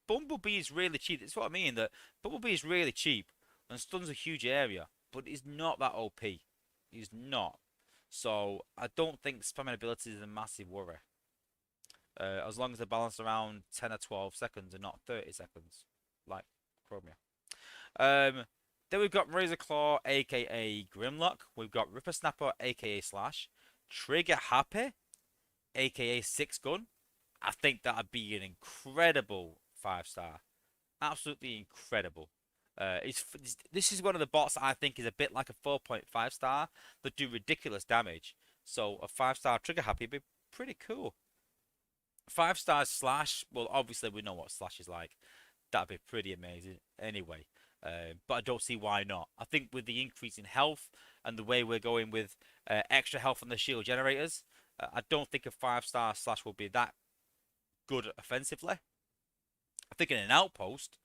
Bumblebee is really cheap. That's what I mean. That Bumblebee is really cheap and stuns a huge area. But he's not that OP. He's not. So I don't think spamming abilities is a massive worry. As long as they're balanced around 10 or 12 seconds and not 30 seconds. Like Chromia. Then we've got Razor Claw, aka Grimlock. We've got Ripper Snapper, aka Slash. Trigger Happy, aka Six Gun. I think that'd be an incredible 5 star. Absolutely incredible. This is one of the bots that I think is a bit like a 4.5 star that do ridiculous damage. So a 5 star Trigger Happy would be pretty cool. 5 stars Slash. Well, obviously we know what Slash is like. That'd be pretty amazing anyway. But I don't see why not. I think with the increase in health and the way we're going with extra health on the shield generators, I don't think a 5 star Slash will be that good offensively. I think in an outpost,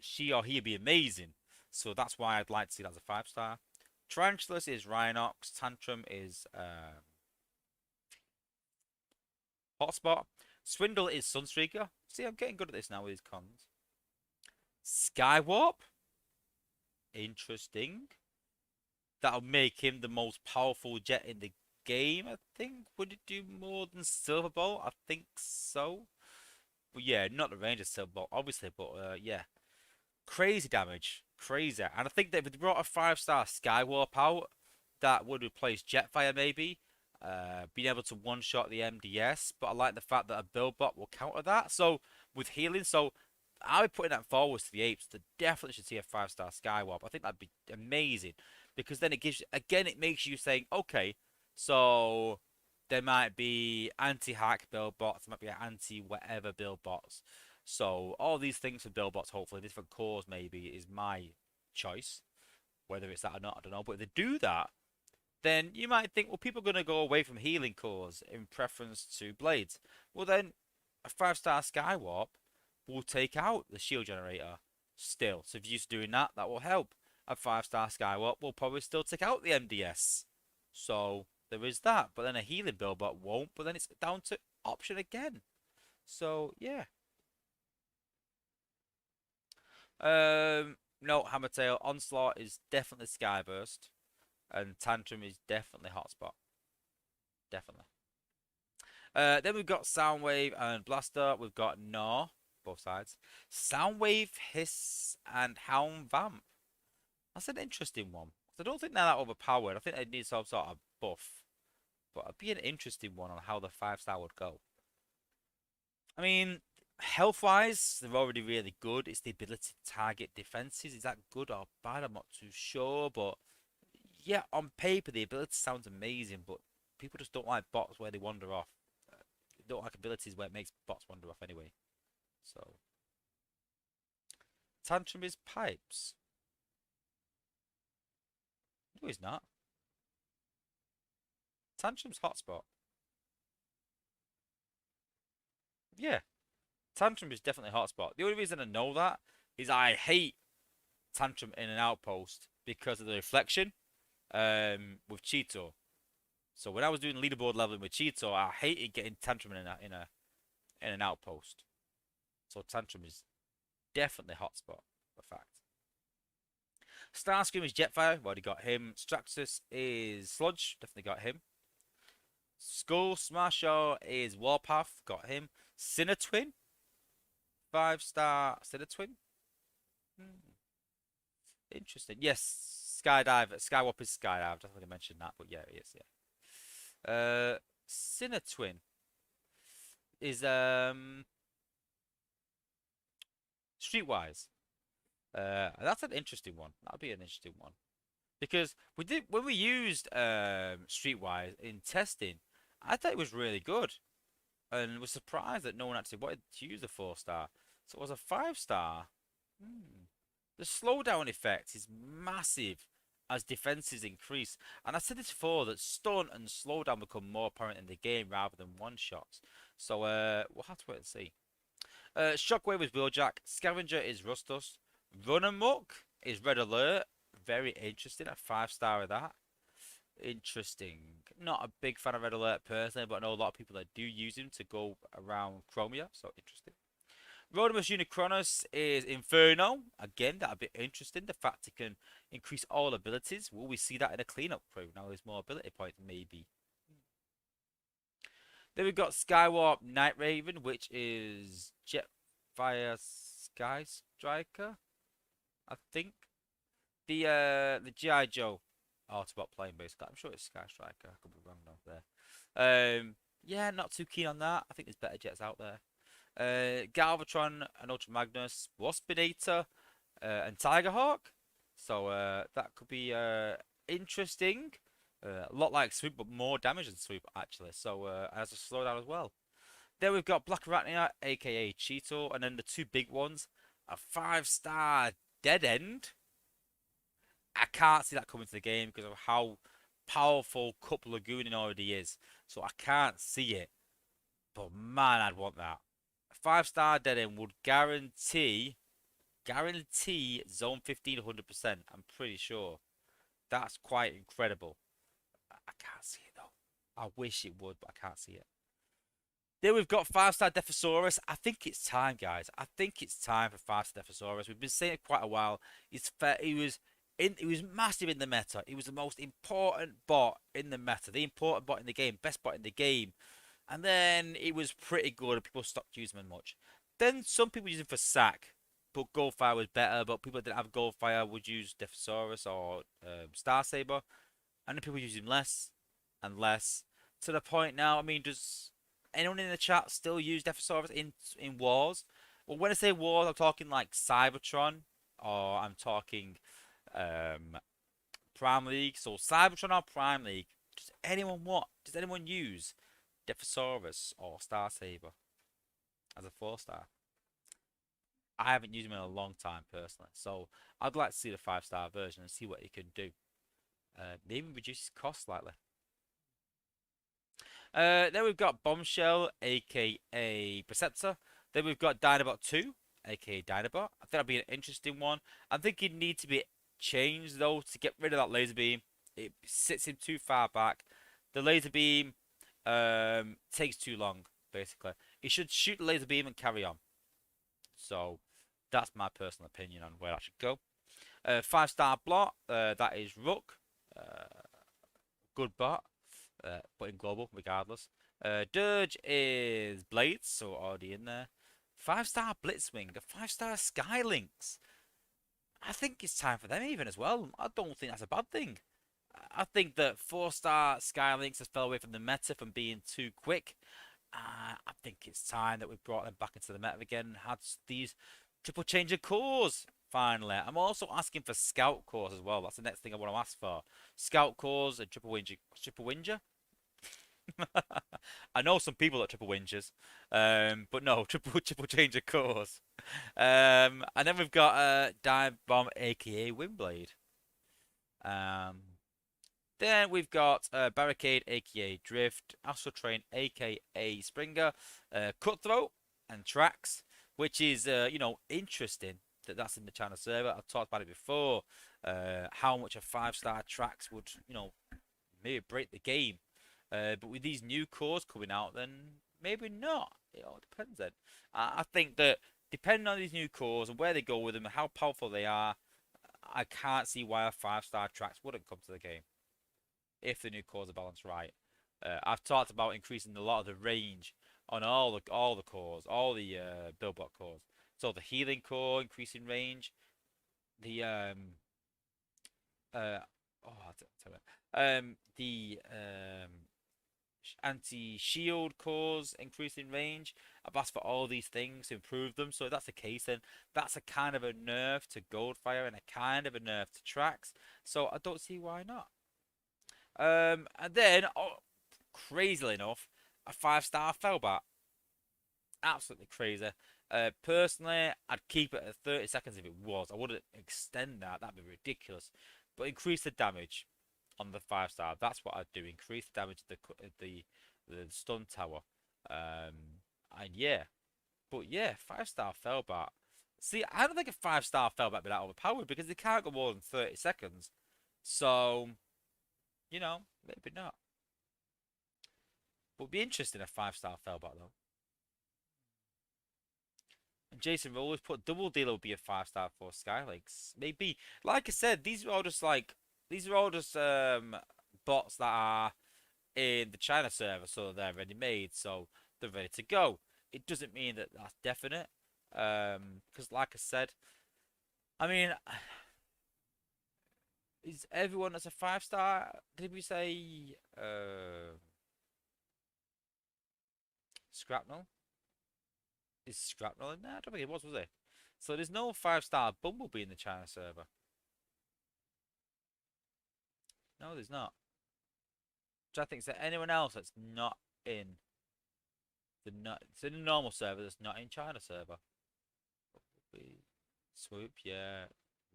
she or he would be amazing. So that's why I'd like to see that as a 5 star. Tarantulas is Rhinox. Tantrum is Hotspot. Swindle is Sunstreaker. See, I'm getting good at this now with these cons. Skywarp. Interesting. That'll make him the most powerful jet in the game, I think. Would it do more than Silver Bolt? I think so. But yeah, not the range of Silver Bolt, obviously. But yeah. Crazy damage. Crazy. And I think that if they brought a 5 star Skywarp out, that would replace Jetfire maybe. Being able to one-shot the MDS. But I like the fact that a build bot will counter that. So, with healing, so I'll be putting that forward to the apes. They definitely should see a 5 star Skywarp. I think that'd be amazing. Because then it gives, again, it makes you saying, okay, so there might be anti-hack build bots, there might be anti-whatever build bots. So all these things for build bots, hopefully, different cores maybe, is my choice. Whether it's that or not, I don't know. But if they do that, then you might think, well, people are going to go away from healing cores in preference to blades. Well, then a 5 star Skywarp will take out the shield generator still. So if you're just doing that, that will help. A 5 star Skywalk will probably still take out the MDS. So there is that. But then a healing build bot won't. But then it's down to option again. So yeah. No, Hammertail. Onslaught is definitely Skyburst. And Tantrum is definitely Hotspot. Definitely. Then we've got Soundwave and Blaster. We've got Gnaw. Both sides. Soundwave, Hiss, and Hound Vamp. That's an interesting one. I don't think they're that overpowered. I think they need some sort of buff. But it'd be an interesting one on how the 5 star would go. I mean, health-wise, they're already really good. It's the ability to target defenses. Is that good or bad? I'm not too sure. But yeah, on paper, the ability sounds amazing. But people just don't like bots where they wander off. They don't like abilities where it makes bots wander off anyway. So, Tantrum is Pipes. No, he's not. Tantrum's Hotspot. Yeah, Tantrum is definitely Hotspot. The only reason I know that is I hate Tantrum in an outpost because of the reflection with Cheeto. So when I was doing leaderboard leveling with Cheeto, I hated getting Tantrum in an outpost. So Tantrum is definitely Hotspot, for fact. Starscream is Jetfire, we've already got him. Straxus is Sludge, definitely got him. Skull Smasher is Warpath, got him. Twin, 5 star Twin. Interesting. Yes, Skydive, Skywalk is Skydive. I don't think I mentioned that, but yeah, it is, yeah. Twin is Streetwise. That's an interesting one. That'll be an interesting one. Because we did when we used Streetwise in testing, I thought it was really good. And was surprised that no one actually wanted to use a 4 star. So it was a 5 star. The slowdown effect is massive as defenses increase. And I said this before that stun and slowdown become more apparent in the game rather than one-shots. So we'll have to wait and see. Shockwave is Wheeljack. Scavenger is Rustus. Run Amok is Red Alert. Very interesting. A 5 star of that. Interesting. Not a big fan of Red Alert personally, but I know a lot of people that do use him to go around Chromia. So interesting. Rodimus Unicronus is Inferno. Again, that'd be interesting. The fact it can increase all abilities. Will we see that in a cleanup crew? Now there's more ability points, maybe. Then we've got Skywarp Night Raven, which is Jetfire Sky Striker, I think. The G.I. Joe Autobot plane basically. I'm sure it's Sky Striker. I could be wrong though there. Yeah, not too keen on that. I think there's better jets out there. Galvatron and Ultra Magnus, Waspinator, and Tigerhawk. So that could be interesting. A lot like Swoop, but more damage than Swoop actually. So has a slowdown as well. Then we've got Black Arachnia, aka Cheeto, and then the two big ones, a 5-star Dead End. I can't see that coming to the game because of how powerful Cup Lagooning already is. So I can't see it. But man, I'd want that. A 5-star Dead End would guarantee Zone 15 100%. I'm pretty sure. That's quite incredible. I can't see it though. I wish it would, but I can't see it. Then we've got 5-star Defosaurus. I think it's time, guys. I think it's time for 5-star Defosaurus. We've been saying it quite a while. He was massive in the meta. He was the most important bot in the meta, the important bot in the game, best bot in the game. And then it was pretty good, and people stopped using him much. Then some people use him for sack, but Goldfire was better. But people that didn't have Goldfire would use Defosaurus or Star Saber, and then people use him less and less to the point now. I mean, does anyone in the chat still use Defosaurus in wars? Well, when I say wars, I'm talking like Cybertron, or I'm talking Prime League. So Cybertron or Prime League. Does anyone what? Does anyone use Defosaurus or Star Saber as a 4-star? I haven't used him in a long time personally, so I'd like to see the 5-star version and see what he can do. Maybe reduce his cost slightly. Then we've got Bombshell, aka Preceptor. Then we've got Dinobot 2, aka Dinobot. I think that'd be an interesting one. I think he'd need to be changed though to get rid of that laser beam. It sits him too far back. The laser beam takes too long, basically. He should shoot the laser beam and carry on. So that's my personal opinion on where that should go. 5-star Blot, that is Rook. Good bot, but in global regardless. Dirge is Blades, so already in there. 5-star Blitzwing, a 5-star Skylynx. I think it's time for them even as well. I don't think that's a bad thing. I think that 4-star Skylynx has fell away from the meta from being too quick. I think it's time that we brought them back into the meta again and had these triple change of cores finally. I'm also asking for scout cores as well. That's the next thing I want to ask for. Scout cores and triple winger. I know some people that triple wingers, but no, triple change of cores. And then we've got Dive Bomb, aka Windblade. Then we've got Barricade, aka Drift, Astral Train, aka Springer, Cutthroat, and Tracks, which is interesting that that's in the China server. I've talked about it before. How much a 5-star Tracks would maybe break the game. But with these new cores coming out, then maybe not. It all depends then. I think that depending on these new cores and where they go with them and how powerful they are, I can't see why a 5-star Tracks wouldn't come to the game if the new cores are balanced right. I've talked about increasing a lot of the range on all the cores, all the Billbot cores. So the healing core increasing range, the anti-shield cores increasing range. I've asked for all these things to improve them. So if that's the case, then that's a kind of a nerf to Goldfire and a kind of a nerf to Tracks. So I don't see why not. And then, crazily enough, a 5-star Felbat. Absolutely crazy. Personally, I'd keep it at 30 seconds if it was. I wouldn't extend that. That'd be ridiculous. But increase the damage on the 5-star. That's what I'd do. Increase the damage to the stun tower. And yeah. But yeah, 5-star Felbat. See, I don't think a 5-star Felbat would be that overpowered because they can't go more than 30 seconds. So, maybe not. But it'd be interesting a 5-star Felbat though. And Jason Rowlers put Double Dealer would be a 5-star for Skylynx. Maybe. Like I said, these are all just bots that are in the China server, so they're ready made, so they're ready to go. It doesn't mean that that's definite. Because like I said, I mean, Is everyone that's a 5-star? Did we say Scrapnel? Is Scrapnel in there? I don't think it was it? So there's no 5-star Bumblebee in the China server. No, there's not. Which I think is there anyone else that's not in it's in the normal server that's not in China server. Bumblebee. Swoop, yeah.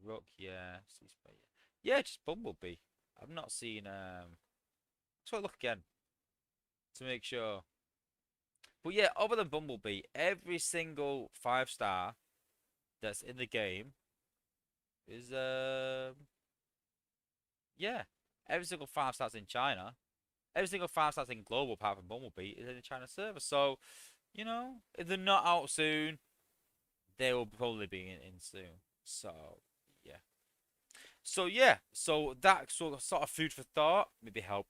Rook, yeah. Ceasefire, yeah. Yeah, just Bumblebee. I've not seen so I look again to make sure. But yeah, other than Bumblebee, every single 5-star that's in the game is yeah. Every single 5-star's in China. Every single 5-star's in global apart from Bumblebee is in the China server. So, if they're not out soon, they will probably be in soon. So yeah. So yeah, so that sort of food for thought. Maybe help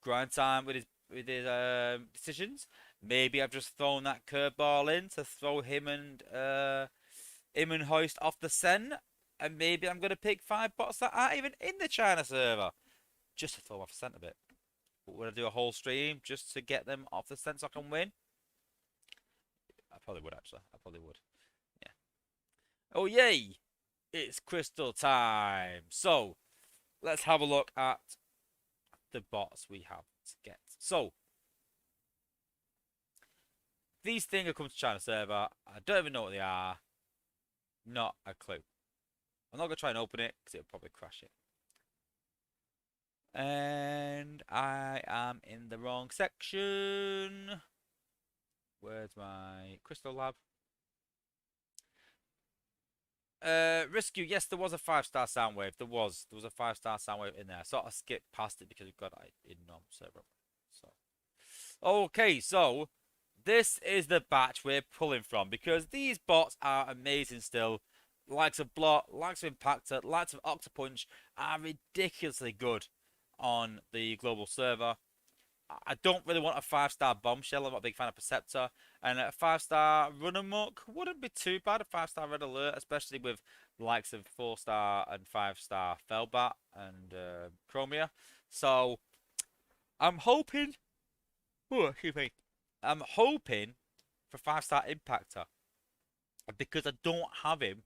grind time with his decisions. Maybe I've just thrown that curveball in to throw him and Hoist off the scent, and maybe I'm gonna pick 5 bots that aren't even in the China server just to throw them off the scent a bit. But would I do a whole stream just to get them off the scent so I can win? I probably would actually. I probably would. Yeah. Oh yay! It's crystal time. So let's have a look at the bots we have to get. So these things have come to China server. I don't even know what they are. Not a clue. I'm not gonna try and open it because it'll probably crash it. And I am in the wrong section. Where's my crystal lab? Rescue. Yes, there was a 5-star Soundwave. There was a 5-star Soundwave in there. I sort of skipped past it because we've got it in normal server. So, okay, so this is the batch we're pulling from because these bots are amazing still. Likes of Blot, likes of Impactor, likes of Octopunch are ridiculously good on the global server. I don't really want a 5-star Bombshell. I'm not a big fan of Perceptor. And a 5-star Run Amok wouldn't be too bad. A 5-star Red Alert, especially with the likes of 4-star and 5-star Felbat and Chromia. So I'm hoping. Oh, excuse me. I'm hoping for 5-star Impactor because I don't have him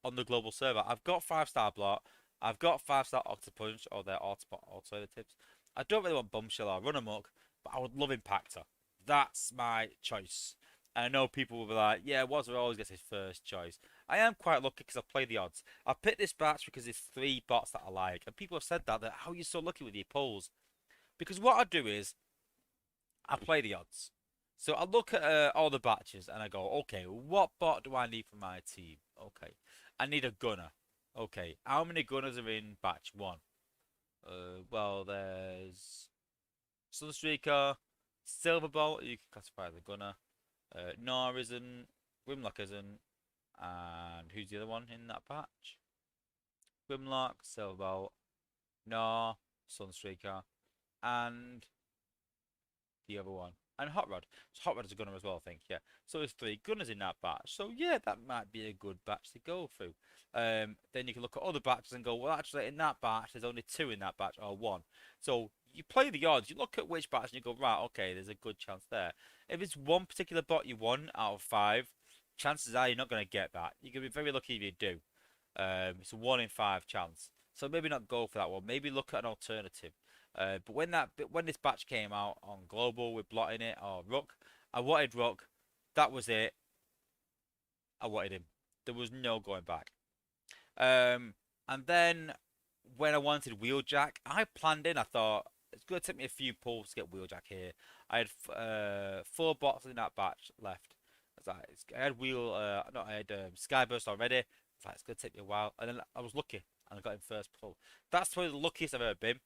on the global server. I've got 5-star Blot. I've got 5-star Octopunch or their alternatives. I don't really want Bombshell or Run Amok, but I would love Impactor. That's my choice. And I know people will be like, yeah, Wozza always gets his first choice. I am quite lucky because I play the odds. I picked this batch because there's 3 bots that I like. And people have said that how are you so lucky with your pulls? Because what I do is, I play the odds. So I look at all the batches and I go, okay, what bot do I need for my team? Okay, I need a gunner. Okay, how many gunners are in batch 1? Well, there's Sunstreaker, Silverbolt, you can classify as a gunner. Nor isn't, Grimlock isn't, and who's the other one in that patch? Grimlock, Silverbolt, Nor, Sunstreaker, and the other one. And Hot Rod. So Hot Rod is a gunner as well, I think, yeah. So there's 3 gunners in that batch. So yeah, that might be a good batch to go through. Then you can look at other batches and go, well, actually, in that batch, there's only 2 in that batch, or 1. So you play the odds. You look at which batch and you go, right, okay, there's a good chance there. If it's one particular bot you want out of 5, chances are you're not going to get that. You're going to be very lucky if you do. It's a 1 in 5 chance. So maybe not go for that one. Maybe look at an alternative. But when this batch came out on global with Blot in it or Rook, I wanted Rook. That was it. I wanted him. There was no going back. And then when I wanted Wheeljack, I planned in. I thought it's going to take me a few pulls to get Wheeljack here. I had 4 bots in that batch left. I had Skyburst already. It's going to take me a while, and then I was lucky and I got him first pull. That's probably the luckiest I've ever been.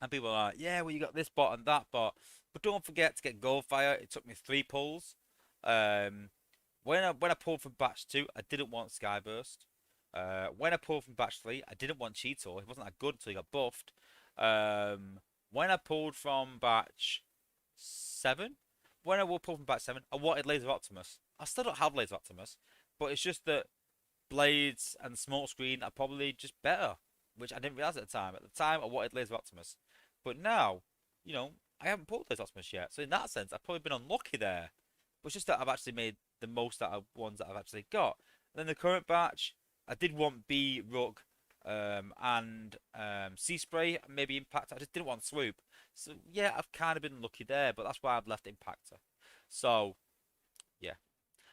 And people are like, yeah, well, you got this bot and that bot. But don't forget to get Goldfire. It took me 3 pulls. When I pulled from batch 2, I didn't want Skyburst. When I pulled from batch 3, I didn't want Cheetor. He wasn't that good until he got buffed. When I pulled from batch 7, I wanted Laser Optimus. I still don't have Laser Optimus, but it's just that Blades and Smokescreen are probably just better, which I didn't realize at the time. At the time, I wanted Laser Optimus, but now, you know, I haven't pulled Laser Optimus yet. So in that sense, I've probably been unlucky there. But it's just that I've actually made the most out of ones that I've actually got. And then the current batch, I did want B, Rook, and Sea Spray, maybe Impact. I just didn't want Swoop. So yeah, I've kind of been lucky there, but that's why I've left Impactor. So yeah.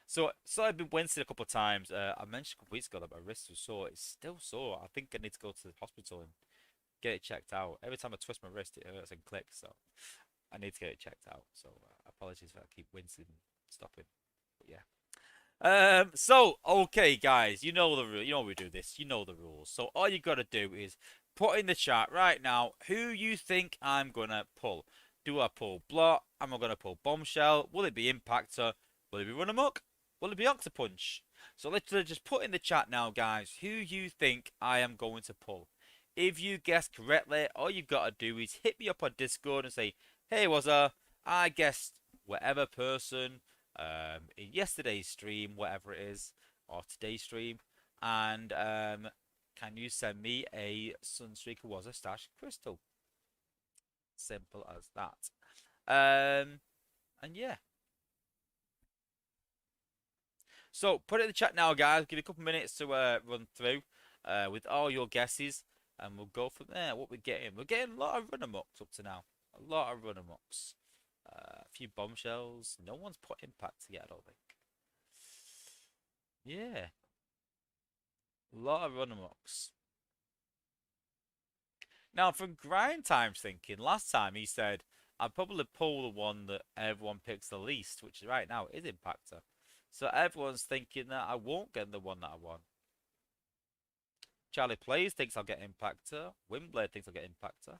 So I've been wincing a couple of times. I mentioned a couple of weeks ago that my wrist was sore. It's still sore. I think I need to go to the hospital and get it checked out. Every time I twist my wrist, it hurts and clicks. So I need to get it checked out. So apologies if I keep wincing and stopping. But yeah. So okay, guys, you know the rule. You know we do this. You know the rules. So all you gotta do is put in the chat right now who you think I'm gonna pull. Do I pull Blot? Am I gonna pull Bombshell? Will it be Impactor? Will it be Run Amok? Will it be Octopunch? So literally just put in the chat now, guys, who you think I am going to pull. If you guess correctly, all you've got to do is hit me up on Discord and say, hey, Wozza, I guessed whatever person in yesterday's stream, whatever it is, or today's stream, and can you send me a Sunstreaker Wozza stash crystal? Simple as that. And yeah. So put it in the chat now, guys. Give me a couple minutes to run through with all your guesses, and we'll go from there. What we're getting? We're getting a lot of Runamucks up to now. A lot of Runamucks. A few Bombshells. No one's put Impact yet, I don't think. Yeah. A lot of Runamucks. Now, from Grind Time's thinking, last time he said, I'd probably pull the one that everyone picks the least, which right now is Impactor. So everyone's thinking that I won't get the one that I want. Charlie Plays thinks I'll get Impactor. Windblade thinks I'll get Impactor.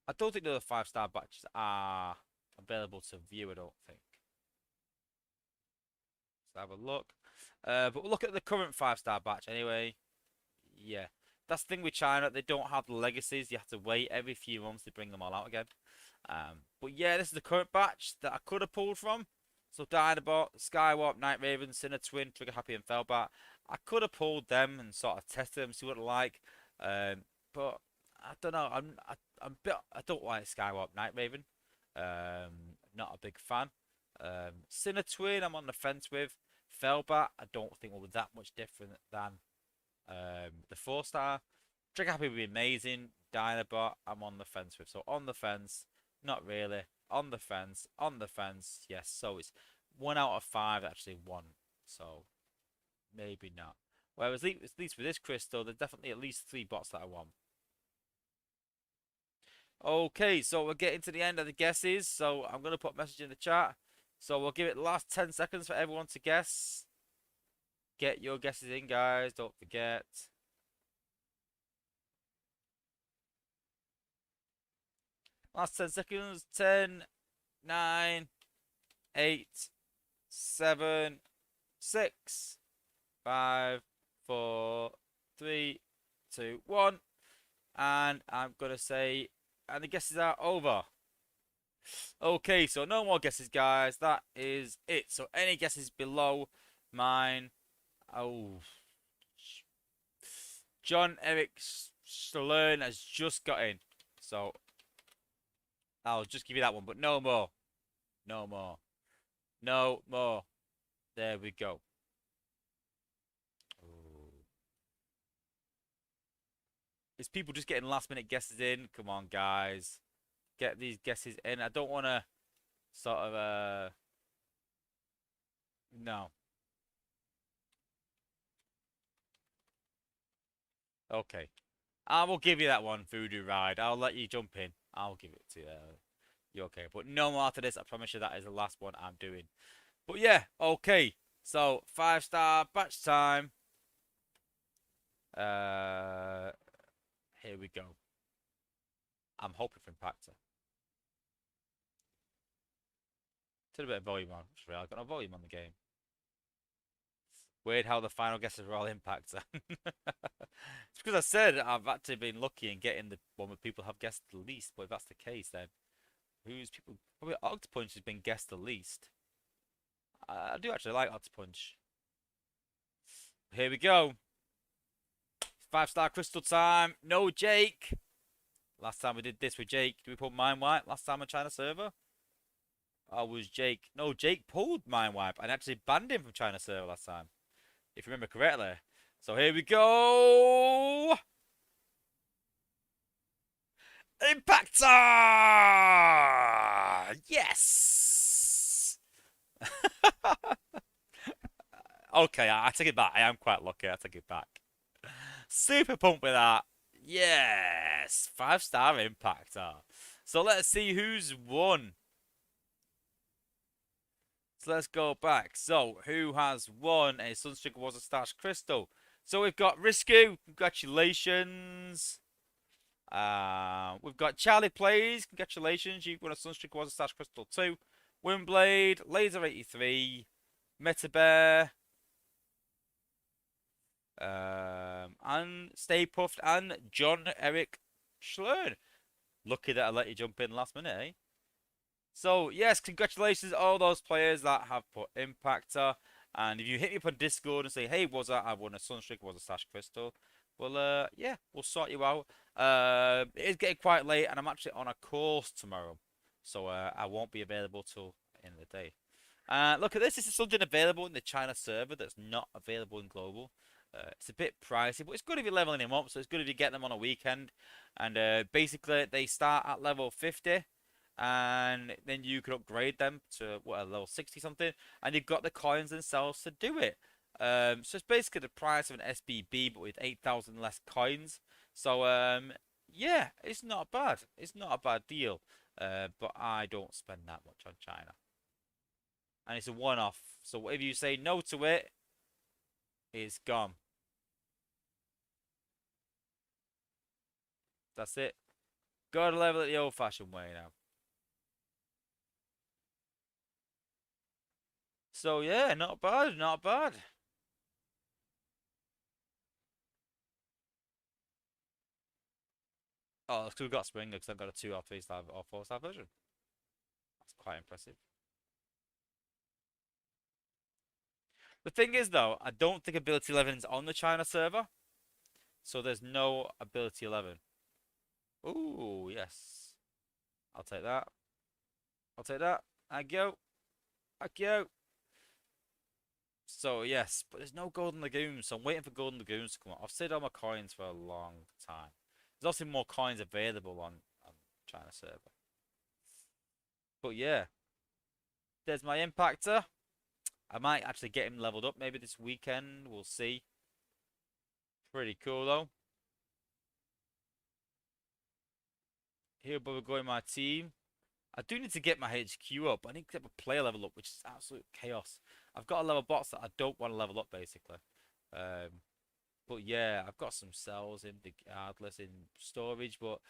I don't think the other 5-star batches are available to view, I don't think. Let's have a look. But we'll look at the current 5-star batch anyway. Yeah. That's the thing with China. They don't have the legacies. You have to wait every few months to bring them all out again. But yeah, this is the current batch that I could have pulled from. So Dinobot, Skywarp, Night Raven, Sinner Twin, Trigger Happy, and Felbat. I could have pulled them and sort of tested them, see what they're like. But I don't know. I don't like Skywarp, Night Raven. Not a big fan. Sinner Twin, I'm on the fence with. Felbat, I don't think will be that much different than the 4-star. Trigger Happy would be amazing. Dinobot, I'm on the fence with. So on the fence. Not really. On the fence. On the fence. Yes. So it's 1 out of 5 actually won. So maybe not. Whereas at least with this crystal, there's definitely at least 3 bots that I want. Okay, so we're getting to the end of the guesses. So I'm going to put a message in the chat. So we'll give it the last 10 seconds for everyone to guess. Get your guesses in, guys. Don't forget. Last 10 seconds. 10, 9, 8, 7, 6, 5, 4, 3, 2, 1. And I'm going to say, and the guesses are over. Okay, so no more guesses, guys. That is it. So any guesses below mine. Oh. John Eric Stallone has just got in. So I'll just give you that one, but no more. No more. No more. There we go. Ooh. Is people just getting last minute guesses in? Come on, guys. Get these guesses in. I don't want to sort of, no. Okay. I will give you that one, Voodoo Ride. I'll let you jump in. I'll give it to you. You're okay. But no more after this. I promise you that is the last one I'm doing. But yeah, okay. So 5-star batch time. Here we go. I'm hoping for Impactor. Turn a bit of volume on. I've got no volume on the game. Weird how the final guesses were all Impactor. It's because I said I've actually been lucky in getting the one where people have guessed the least. But if that's the case, then who's people? Probably Octopunch has been guessed the least. I do actually like Otter Punch. Here we go. 5-star crystal time. No Jake. Last time we did this with Jake, did we pull Mind Wipe last time on China server? Or was Jake? No, Jake pulled Mind Wipe and actually banned him from China server last time, if you remember correctly. So here we go. Impactor! Yes! Okay, I take it back. I am quite lucky. I take it back. Super pumped with that. Yes! 5-star Impactor. So let's see who's won. So let's go back. So who has won a Sunstreaker Wozza Stash Crystal? So we've got Risku. Congratulations. We've got Charlie Plays. Congratulations. You've won a Sunstreaker Wozza Stash Crystal 2. Windblade. Laser 83. Meta Bear. And Stay Puffed and John Eric Schlern. Lucky that I let you jump in last minute, eh? So, yes, congratulations all those players that have put Impactor. And if you hit me up on Discord and say, hey, I won a Sunstreaker, Wozza Stash Crystal. Well, yeah, we'll sort you out. It is getting quite late and I'm actually on a course tomorrow. So, I won't be available till the end of the day. Look at this. This is something available in the China server that's not available in global. It's a bit pricey, but it's good if you're leveling them up. So it's good if you get them on a weekend. And basically, they start at level 50. And then you can upgrade them to, what, a level 60 something. And you've got the coins themselves to do it. So it's basically the price of an SBB, but with 8,000 less coins. So, yeah, it's not bad. It's not a bad deal. But I don't spend that much on China. And it's a one-off. So if you say no to it, it's gone. That's it. Gotta level it the old-fashioned way now. So yeah, not bad, not bad. Oh, we've got Springer because I've got a 2 or 3-star or 4-star version. That's quite impressive. The thing is though, I don't think Ability 11 is on the China server. So there's no Ability 11. Ooh, yes. I'll take that. I'll take that. I go. I go. So yes, but there's no Golden Lagoons, so I'm waiting for Golden Lagoons to come out. I've saved all my coins for a long time. There's also more coins available on China server. But yeah, there's my Impactor. I might actually get him leveled up maybe this weekend. We'll see. Pretty cool though. Here, but we're going my team. I do need to get my HQ up. I need to get my player level up, which is absolute chaos. I've got a level bots that I don't want to level up, basically. But yeah, I've got some cells in regardless in storage, but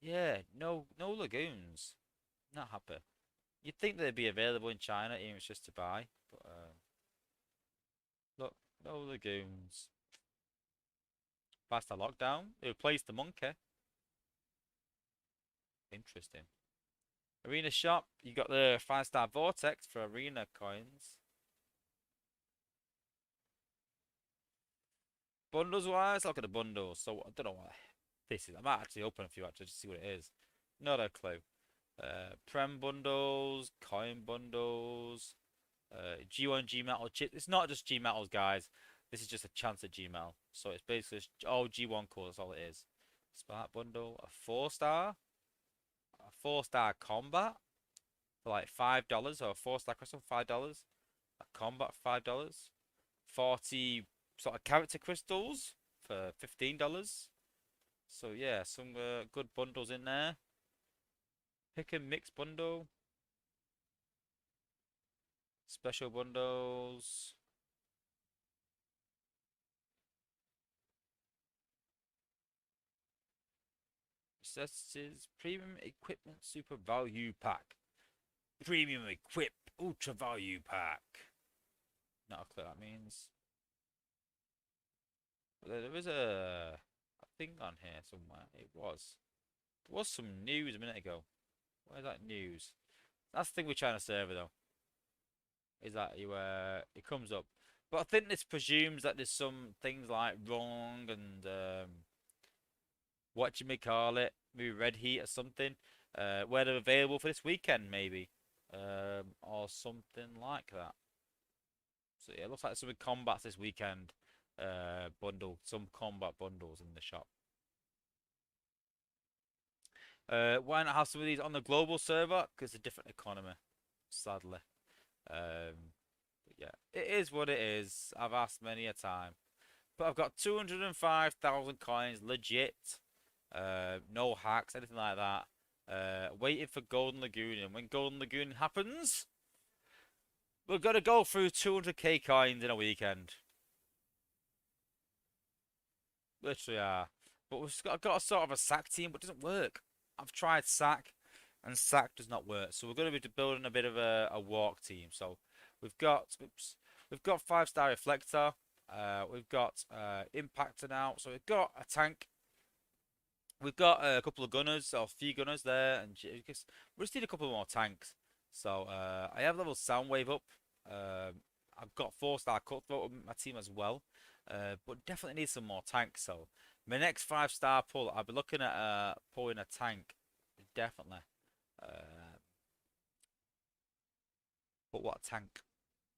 yeah, no lagoons. Not happy. You'd think they'd be available in China, even if it's just to buy, but look, no lagoons. Past a lockdown, they replaced the monkey. Interesting. Arena shop, you got the 5-star vortex for arena coins. Bundles wise, look at the bundles. So I don't know what this is. I might actually open a few actually just to see what it is. Not a clue. Prem bundles, coin bundles, G1 G metal chip. It's not just G metals, guys. This is just a chance at G metal. So it's basically all G1 cores. That's all it is. Spark bundle, a 4-star, a 4-star combat for like $5, or a 4-star crystal for $5. A combat for $5. 40 sort of character crystals for $15. So yeah, some good bundles in there. Pick and mix bundle. Special bundles. Necessities. Premium equipment super value pack. Premium equip ultra value pack. Not a clue what that means. But there is a thing on here somewhere. There was some news a minute ago. Where's that news? That's the thing with China server though. is that you it comes up. But I think this presumes that there's some things like wrong and what you may call it, maybe red heat or something, where they're available for this weekend maybe, or something like that. So yeah, it looks like some combats this weekend. Some combat bundles in the shop. Why not have some of these on the global server? Because it's a different economy, sadly. But yeah, it is what it is. I've asked many a time. But I've got 205,000 coins, legit. No hacks, anything like that. Waiting for Golden Lagoon, and when Golden Lagoon happens, we're gonna go through 200k coins in a weekend. Literally are. But got a sort of a sack team, but it doesn't work. I've tried sack, and sack does not work. So we're going to be building a bit of a walk team. So we've got 5-star reflector. We've got impactor now. So we've got a tank. We've got a couple of gunners, or 3 gunners there, and we just need a couple more tanks. So I have level Soundwave up. I've got 4-star cutthroat with my team as well. But definitely need some more tanks. So my next 5-star pull, I'll be looking at pulling a tank, definitely. But what tank?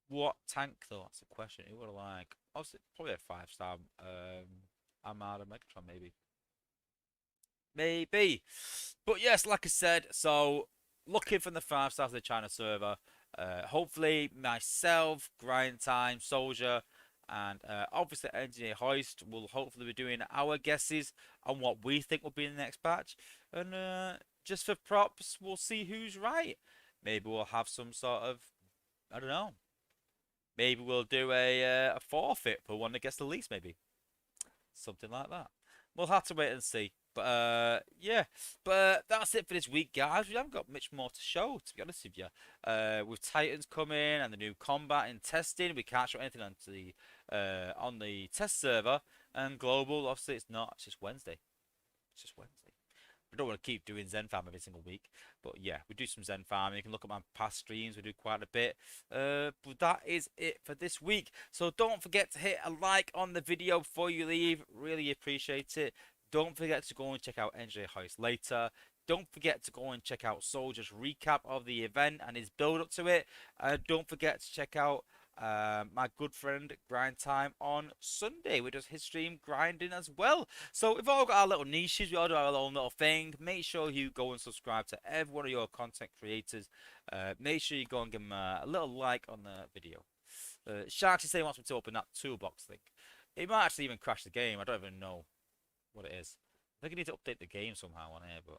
What tank though? That's the question. Who would I like? Obviously, probably a 5-star Armada Megatron, maybe. Maybe. But yes, like I said, so looking from the 5 stars of the China server. Hopefully myself, Grind Time, Soldier, and obviously Engineer Hoist will hopefully be doing our guesses on what we think will be in the next patch. And just for props, we'll see who's right. Maybe we'll have some sort of, I don't know. Maybe we'll do a forfeit for one that gets the least, maybe. Something like that. We'll have to wait and see. But yeah, but that's it for this week, guys. We haven't got much more to show, to be honest with you. With Titans coming and the new combat in testing, we can't show anything on the test server. And global, obviously, it's not. It's just Wednesday. It's just Wednesday. I don't want to keep doing Zen Farm every single week, but yeah, we do some Zen Farm. You can look at my past streams; we do quite a bit. But that is it for this week. So don't forget to hit a like on the video before you leave. Really appreciate it. Don't forget to go and check out NJ House later. Don't forget to go and check out Soldier's recap of the event and his build up to it. Don't forget to check out my good friend Grind Time on Sunday. We does his stream grinding as well. So we've all got our little niches. We all do our own little thing. Make sure you go and subscribe to every one of your content creators. Make sure you go and give them a little like on the video. Sharksy say he wants me to open that toolbox thing. It might actually even crash the game. I don't even know what it is. I think I need to update the game somehow on here, but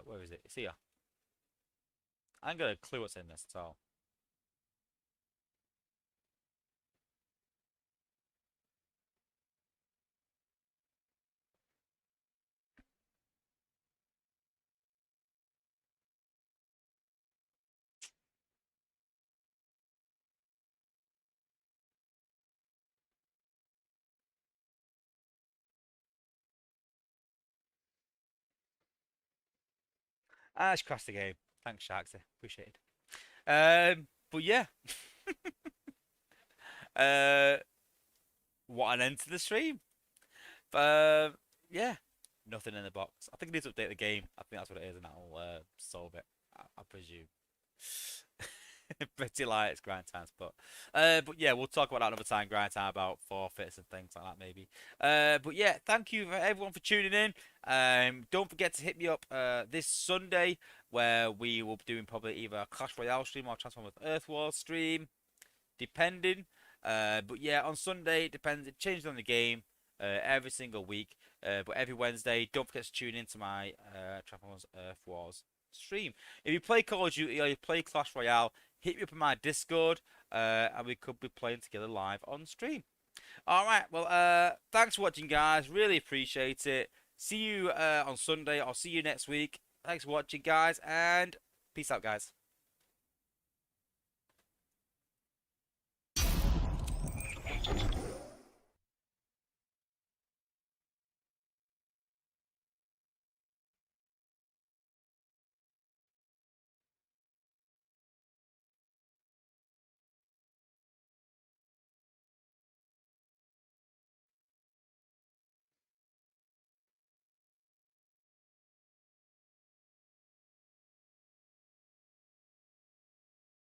where is it? It's here. I ain't got a clue what's in this at all. Ah, it's crashed the game. Thanks, Sharksy. Appreciate it. But yeah. uh, what an end to the stream. Yeah, nothing in the box. I think I need to update the game. I think that's what it is, and that'll solve it. I presume. Pretty light, it's grind times, but yeah, we'll talk about that another time. Grind time about forfeits and things like that, maybe. But yeah, thank you for everyone for tuning in. Don't forget to hit me up this Sunday, where we will be doing probably either a Clash Royale stream or Transformers Earth Wars stream, depending. But yeah, on Sunday it depends. It changes on the game every single week. But every Wednesday, don't forget to tune into my Transformers Earth Wars stream. If you play Call of Duty or you play Clash Royale, hit me up in my Discord, and we could be playing together live on stream. All right, well, thanks for watching, guys. Really appreciate it. See you on Sunday. I'll see you next week. Thanks for watching, guys, and peace out, guys.